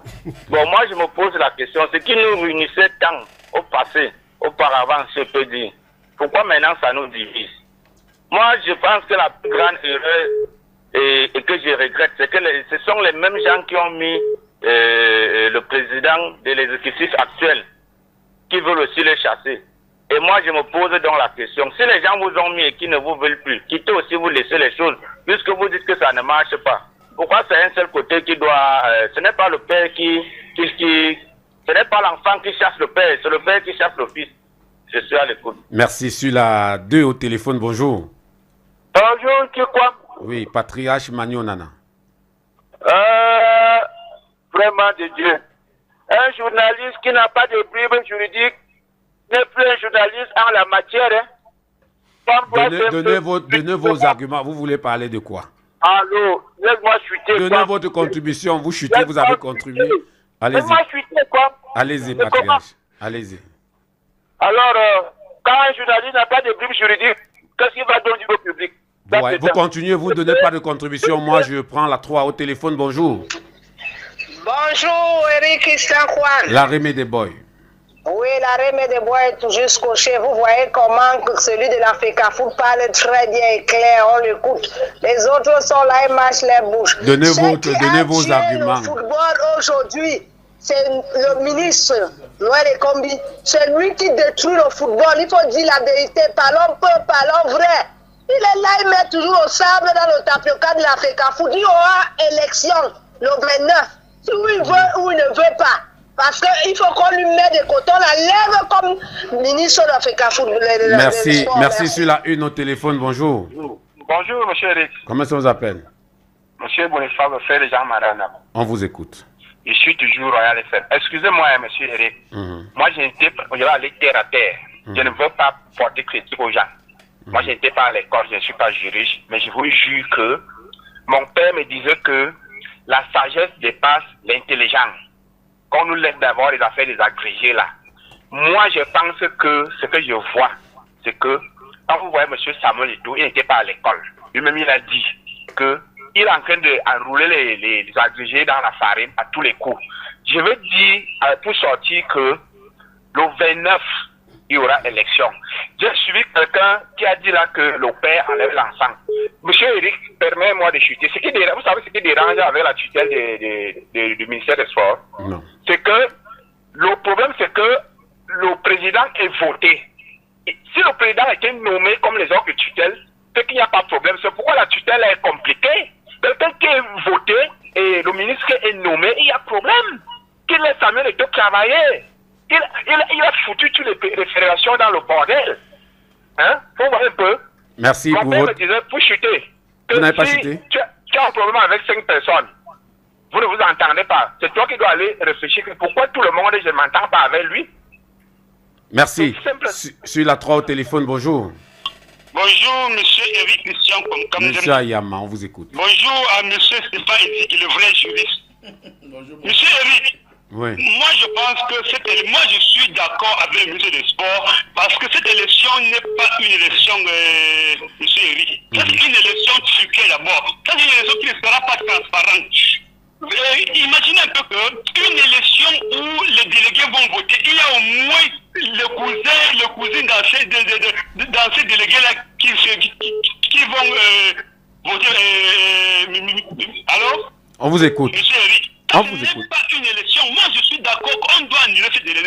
[SPEAKER 10] Bon, moi, je me pose la question, ce qui nous réunissait tant au passé, auparavant, je peux dire, pourquoi maintenant ça nous divise? Moi, je pense que la plus grande erreur et que je regrette, c'est que ce sont les mêmes gens qui ont mis le président de l'exécutif actuel, qui veulent aussi le chasser. Et moi, je me pose donc la question, si les gens vous ont mis et qui ne vous veulent plus, quittez aussi vous laisser les choses, puisque vous dites que ça ne marche pas. Pourquoi c'est un seul côté qui doit... ce n'est pas le père ce n'est pas l'enfant qui chasse le père, c'est le père qui chasse le fils. Je suis à l'écoute.
[SPEAKER 2] Merci. Sur la 2 au téléphone, bonjour.
[SPEAKER 12] Bonjour, tu quoi?
[SPEAKER 2] Oui, Patriarche Magnonana.
[SPEAKER 12] Vraiment de Dieu. Un journaliste qui n'a pas de Bible juridique n'est plus un journaliste en la matière.
[SPEAKER 2] Donnez vos arguments. Vous voulez parler de quoi?
[SPEAKER 12] Allô, laisse-moi chuter.
[SPEAKER 2] Donnez votre contribution. Vous chutez, vous avez contribué. Allez-y.
[SPEAKER 12] Laisse-moi chuter, quoi.
[SPEAKER 2] Allez-y, Patriarche. Allez-y.
[SPEAKER 12] Alors, quand un journaliste n'a pas de Bible juridique, qu'est-ce qu'il va donner au public?
[SPEAKER 2] Ouais, vous continuez, vous ne donnez pas de contribution. Moi, je prends la 3 au téléphone. Bonjour.
[SPEAKER 14] Bonjour, Eric Christian Juan.
[SPEAKER 2] La Rémé des Boys.
[SPEAKER 14] Oui, la Rémé des Bois est toujours scotché. Vous voyez comment celui de la FECAFOOT parle très bien et clair. On l'écoute. Les autres sont là et mâchent les bouches.
[SPEAKER 2] Donnez vos arguments.
[SPEAKER 14] Le football aujourd'hui, c'est le ministre, Noël Ekombi. C'est lui qui détruit le football. Il faut dire la vérité. Parlons peu, parlons vrai. Il est là, il met toujours au sable dans le tapioca de la FECAFOOT. Il y aura élection le 29. Si il veut ou il ne veut pas. Parce qu'il faut qu'on lui mette des cotons, la lève comme ministre de la FECAFOOT.
[SPEAKER 2] Merci. Sur la 1 au téléphone, bonjour.
[SPEAKER 15] Bonjour, monsieur Eric.
[SPEAKER 2] Comment ça vous appelle?
[SPEAKER 15] Monsieur Boniface, frère Jean Marana.
[SPEAKER 2] On vous écoute.
[SPEAKER 15] Je suis toujours Royal FM. Excusez-moi, monsieur Eric. Moi, je vais aller terre à terre. Je ne veux pas porter critique aux gens. Moi, je n'étais pas à l'école, je ne suis pas juriste, mais je vous jure que mon père me disait que la sagesse dépasse l'intelligence. Qu'on nous laisse d'avoir les affaires des agrégés là. Moi, je pense que ce que je vois, c'est que quand vous voyez M. Samuel Eto'o, il n'était pas à l'école. Lui-même, il a dit qu'il est en train d'enrouler les agrégés dans la farine à tous les coups. Je veux dire, pour sortir, que le 29, il y aura élection. J'ai suivi quelqu'un qui a dit là que le père enlève l'enfant. Monsieur Eric, permettez-moi de chuter. Vous savez ce qui dérange avec la tutelle du ministère des Sports?
[SPEAKER 2] Non.
[SPEAKER 15] C'est que le problème, c'est que le président est voté. Et si le président était nommé comme les autres tutelles, c'est qu'il n'y a pas de problème. C'est pourquoi la tutelle est compliquée. Quelqu'un qui est voté et le ministre est nommé, il y a problème. Qu'il laisse Samuel Eto'o travailler. Il a foutu toutes les fédérations dans le bordel. Hein? Faut voir un peu.
[SPEAKER 2] Merci
[SPEAKER 15] Mon
[SPEAKER 2] pour
[SPEAKER 15] père
[SPEAKER 2] votre...
[SPEAKER 15] me disait, pour chuter.
[SPEAKER 2] Vous n'avez pas chuté?
[SPEAKER 15] Tu as un problème avec 5 personnes. Vous ne vous entendez pas. C'est toi qui dois aller réfléchir. Pourquoi tout le monde, je ne m'entends pas avec lui?
[SPEAKER 2] Merci. Sur la 3 au téléphone, bonjour.
[SPEAKER 16] Bonjour, monsieur Eric Christian.
[SPEAKER 2] Monsieur Ayama, on vous écoute.
[SPEAKER 16] Bonjour à monsieur Stéphane Eddie, le vrai juriste. Bonjour, monsieur Eric.
[SPEAKER 2] Oui.
[SPEAKER 16] Moi, je pense que moi, je suis d'accord avec le ministre des Sports parce que cette élection n'est pas une élection, monsieur Eric. C'est une élection truquée d'abord. C'est une élection qui ne sera pas transparente. Imaginez un peu qu'une élection où les délégués vont voter, il y a au moins le cousin dans ces délégués-là qui vont voter. Alors?
[SPEAKER 2] On vous écoute.
[SPEAKER 16] Monsieur Eric.
[SPEAKER 2] On vous écoute.
[SPEAKER 16] Ce n'est pas une élection. Moi, je suis d'accord qu'on doit annuler cette élection,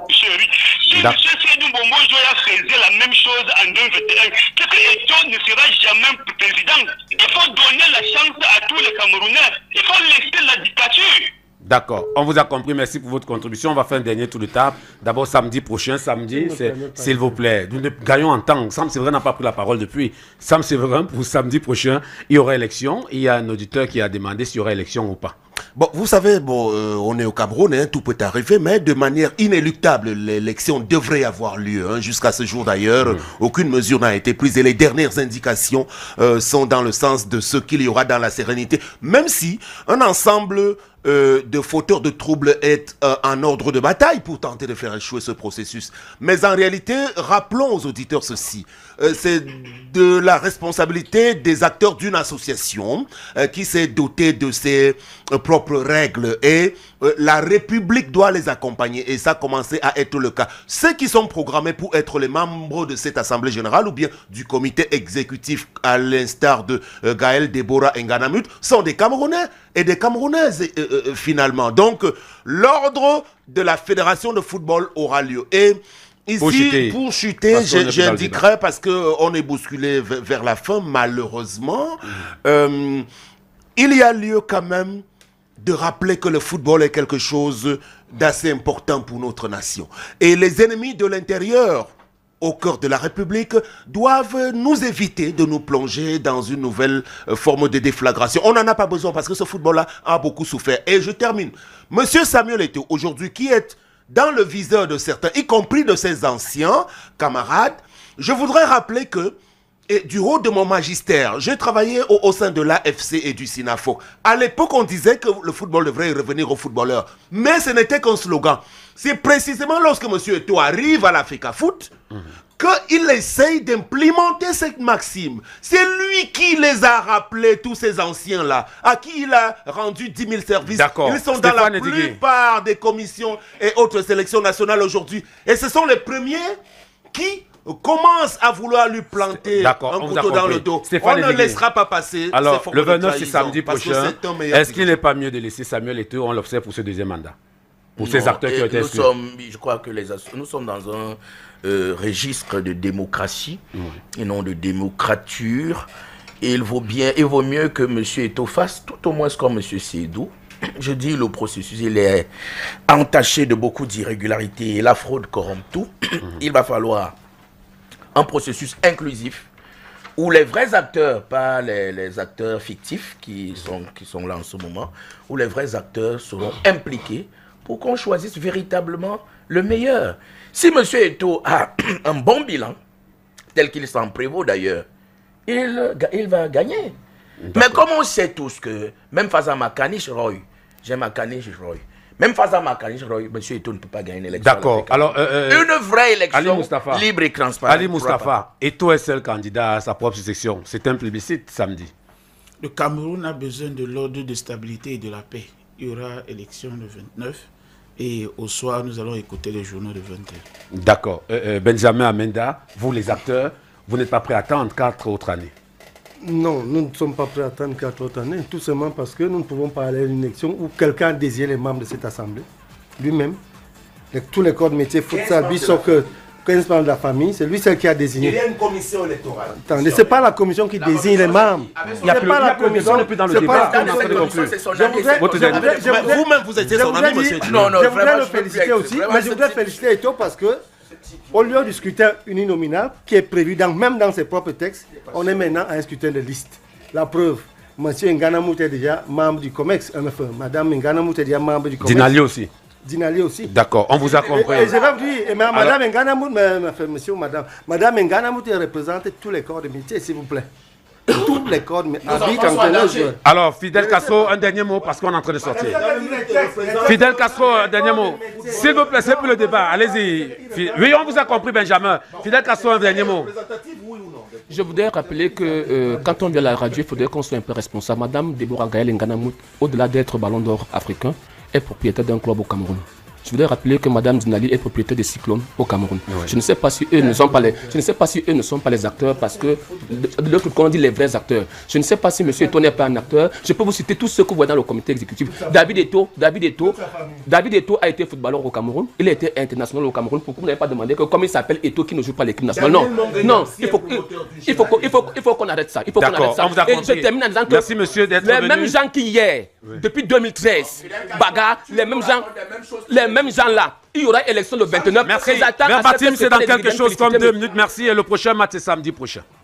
[SPEAKER 16] monsieur Eric. Si M. Seydou Mbongo a fait la même chose en 2021, c'est que Eto'o ne sera jamais président. Il faut donner la chance à tous les Camerounais. Il faut laisser la dictature.
[SPEAKER 2] D'accord, on vous a compris, merci pour votre contribution. On va faire un dernier tour de table. D'abord samedi prochain, s'il vous plaît. Nous gagnons en temps. Sam Séverin n'a pas pris la parole depuis. Sam Séverin, pour samedi prochain, il y aura élection. Il y a un auditeur qui a demandé s'il y aura élection ou pas.
[SPEAKER 7] Bon, vous savez, on est au Cameroun, hein, tout peut arriver, mais de manière inéluctable, l'élection devrait avoir lieu. Hein, jusqu'à ce jour d'ailleurs, aucune mesure n'a été prise et les dernières indications sont dans le sens de ce qu'il y aura dans la sérénité, même si un ensemble de fauteurs de troubles est un ordre de bataille pour tenter de faire échouer ce processus. Mais en réalité, rappelons aux auditeurs ceci. C'est de la responsabilité des acteurs d'une association qui s'est dotée de ses propres règles et la République doit les accompagner et ça a commencé à être le cas. Ceux qui sont programmés pour être les membres de cette Assemblée Générale ou bien du comité exécutif à l'instar de Gaël Deborah Nganamut sont des Camerounais et des Camerounaises finalement. Donc l'ordre de la Fédération de football aura lieu. Et ici, pour chuter, j'indiquerai parce qu'on est bousculé vers la fin, malheureusement. Il y a lieu quand même de rappeler que le football est quelque chose d'assez important pour notre nation. Et les ennemis de l'intérieur, au cœur de la République, doivent nous éviter de nous plonger dans une nouvelle forme de déflagration. On n'en a pas besoin parce que ce football-là a beaucoup souffert. Et je termine. Monsieur Samuel Eto'o, aujourd'hui, qui est dans le viseur de certains, y compris de ses anciens camarades, je voudrais rappeler que, et du haut de mon magistère, j'ai travaillé au sein de l'AFC et du SINAFO. À l'époque, on disait que le football devrait revenir aux footballeurs. Mais ce n'était qu'un slogan. C'est précisément lorsque M. Eto'o arrive à l'Africa Foot qu'il essaye d'implémenter cette maxime. C'est lui qui les a rappelés, tous ces anciens-là, à qui il a rendu 10 000 services. Ils sont dans la plupart des commissions et autres sélections nationales aujourd'hui. Et ce sont les premiers qui commence à vouloir lui planter un couteau dans le dos. On ne laissera pas passer.
[SPEAKER 2] Alors, le 29, c'est samedi prochain. Est-ce qu'il n'est pas mieux de laisser Samuel Eto'o, on l'observe pour ce deuxième mandat? Pour ces acteurs qui ont été exclus.
[SPEAKER 8] Je crois que nous sommes dans un registre de démocratie et non de démocrature. Et il vaut mieux que M. Eto'o fasse tout au moins comme M. Sédou. Je dis, le processus, il est entaché de beaucoup d'irrégularités et la fraude corrompt tout. Il va falloir un processus inclusif où les vrais acteurs, pas les acteurs fictifs qui sont là en ce moment, où les vrais acteurs seront impliqués pour qu'on choisisse véritablement le meilleur. Si M. Eto'o a un bon bilan, tel qu'il s'en prévaut d'ailleurs, il va gagner. Mais comme on sait tous que même face à Makanish Roy, même face à Makanish Roy, M. Eto'o ne peut pas gagner une élection.
[SPEAKER 2] D'accord. Alors,
[SPEAKER 8] une vraie élection libre et transparente.
[SPEAKER 2] Ali Moustapha, Eto'o est seul candidat à sa propre succession. C'est un plébiscite samedi.
[SPEAKER 6] Le Cameroun a besoin de l'ordre de stabilité et de la paix. Il y aura élection le 29 et au soir, nous allons écouter les journaux de 20h.
[SPEAKER 2] D'accord. Benjamin Amenda, vous les acteurs, vous n'êtes pas prêts à attendre 4 autres années?
[SPEAKER 4] Non, nous ne sommes pas prêts à attendre 4 autres années, tout simplement parce que nous ne pouvons pas aller à une élection où quelqu'un a désigné les membres de cette assemblée, lui-même. Tous les corps de métier, futsal, soccer, 15 membres de la famille, c'est lui seul qui a désigné.
[SPEAKER 7] Il y a une commission électorale.
[SPEAKER 4] Attendez, ce n'est pas la commission qui désigne les membres.
[SPEAKER 2] Il n'y a pas la commission depuis dans le débat.
[SPEAKER 7] Vous-même, vous étiez son ami, monsieur.
[SPEAKER 4] Je voudrais le féliciter aussi, mais je voudrais féliciter Eto'o parce que au lieu du scrutin uninominal qui est prévu même dans ses propres textes, on est maintenant à un scrutin de liste. La preuve, M. Nganamut est déjà membre du COMEX, Mme Nganamut est déjà membre du COMEX.
[SPEAKER 2] Dinali aussi.
[SPEAKER 4] Dinali aussi.
[SPEAKER 2] D'accord, on vous a compris.
[SPEAKER 4] Et je vais vous dire, Mme Nganamut, Mme Nganamut représente tous les corps de métier, s'il vous plaît. Tous les corps de métier.
[SPEAKER 2] Alors, Fidel Castro, un dernier mot parce qu'on est en train de sortir. Fidel Castro, un dernier mot. S'il vous plaît, c'est pour le débat. Allez-y. Oui, on vous a compris, Benjamin. Fidel Castro, un dernier mot.
[SPEAKER 3] Je voudrais rappeler que quand on vient à la radio, il faudrait qu'on soit un peu responsable. Madame Deborah Gaël Nganamut, au-delà d'être ballon d'or africain, est propriétaire d'un club au Cameroun. Je voudrais rappeler que Mme Dinali est propriétaire des Cyclones au Cameroun. Oui. Je ne sais pas si eux ne sont pas les acteurs parce que de l'autre côté on dit les vrais acteurs. Je ne sais pas si M. Eto'o n'est pas un acteur. Je peux vous citer tous ceux que vous voyez dans le comité exécutif. David Eto'o a été footballeur au Cameroun. Il a été international au Cameroun. Pourquoi vous n'avez pas demandé que comme il s'appelle Eto'o qui ne joue pas l'équipe nationale? Non, il faut qu'on arrête ça. Il faut qu'on arrête ça. Et je termine en disant que
[SPEAKER 2] merci monsieur d'être venu.
[SPEAKER 3] Les mêmes gens qui hier, depuis 2013, bagarre, les mêmes gens là, il y aura élection le 29.
[SPEAKER 2] Merci. Verbatim, c'est dans quelque chose comme 2 minutes. Merci. Et le prochain match, c'est samedi prochain.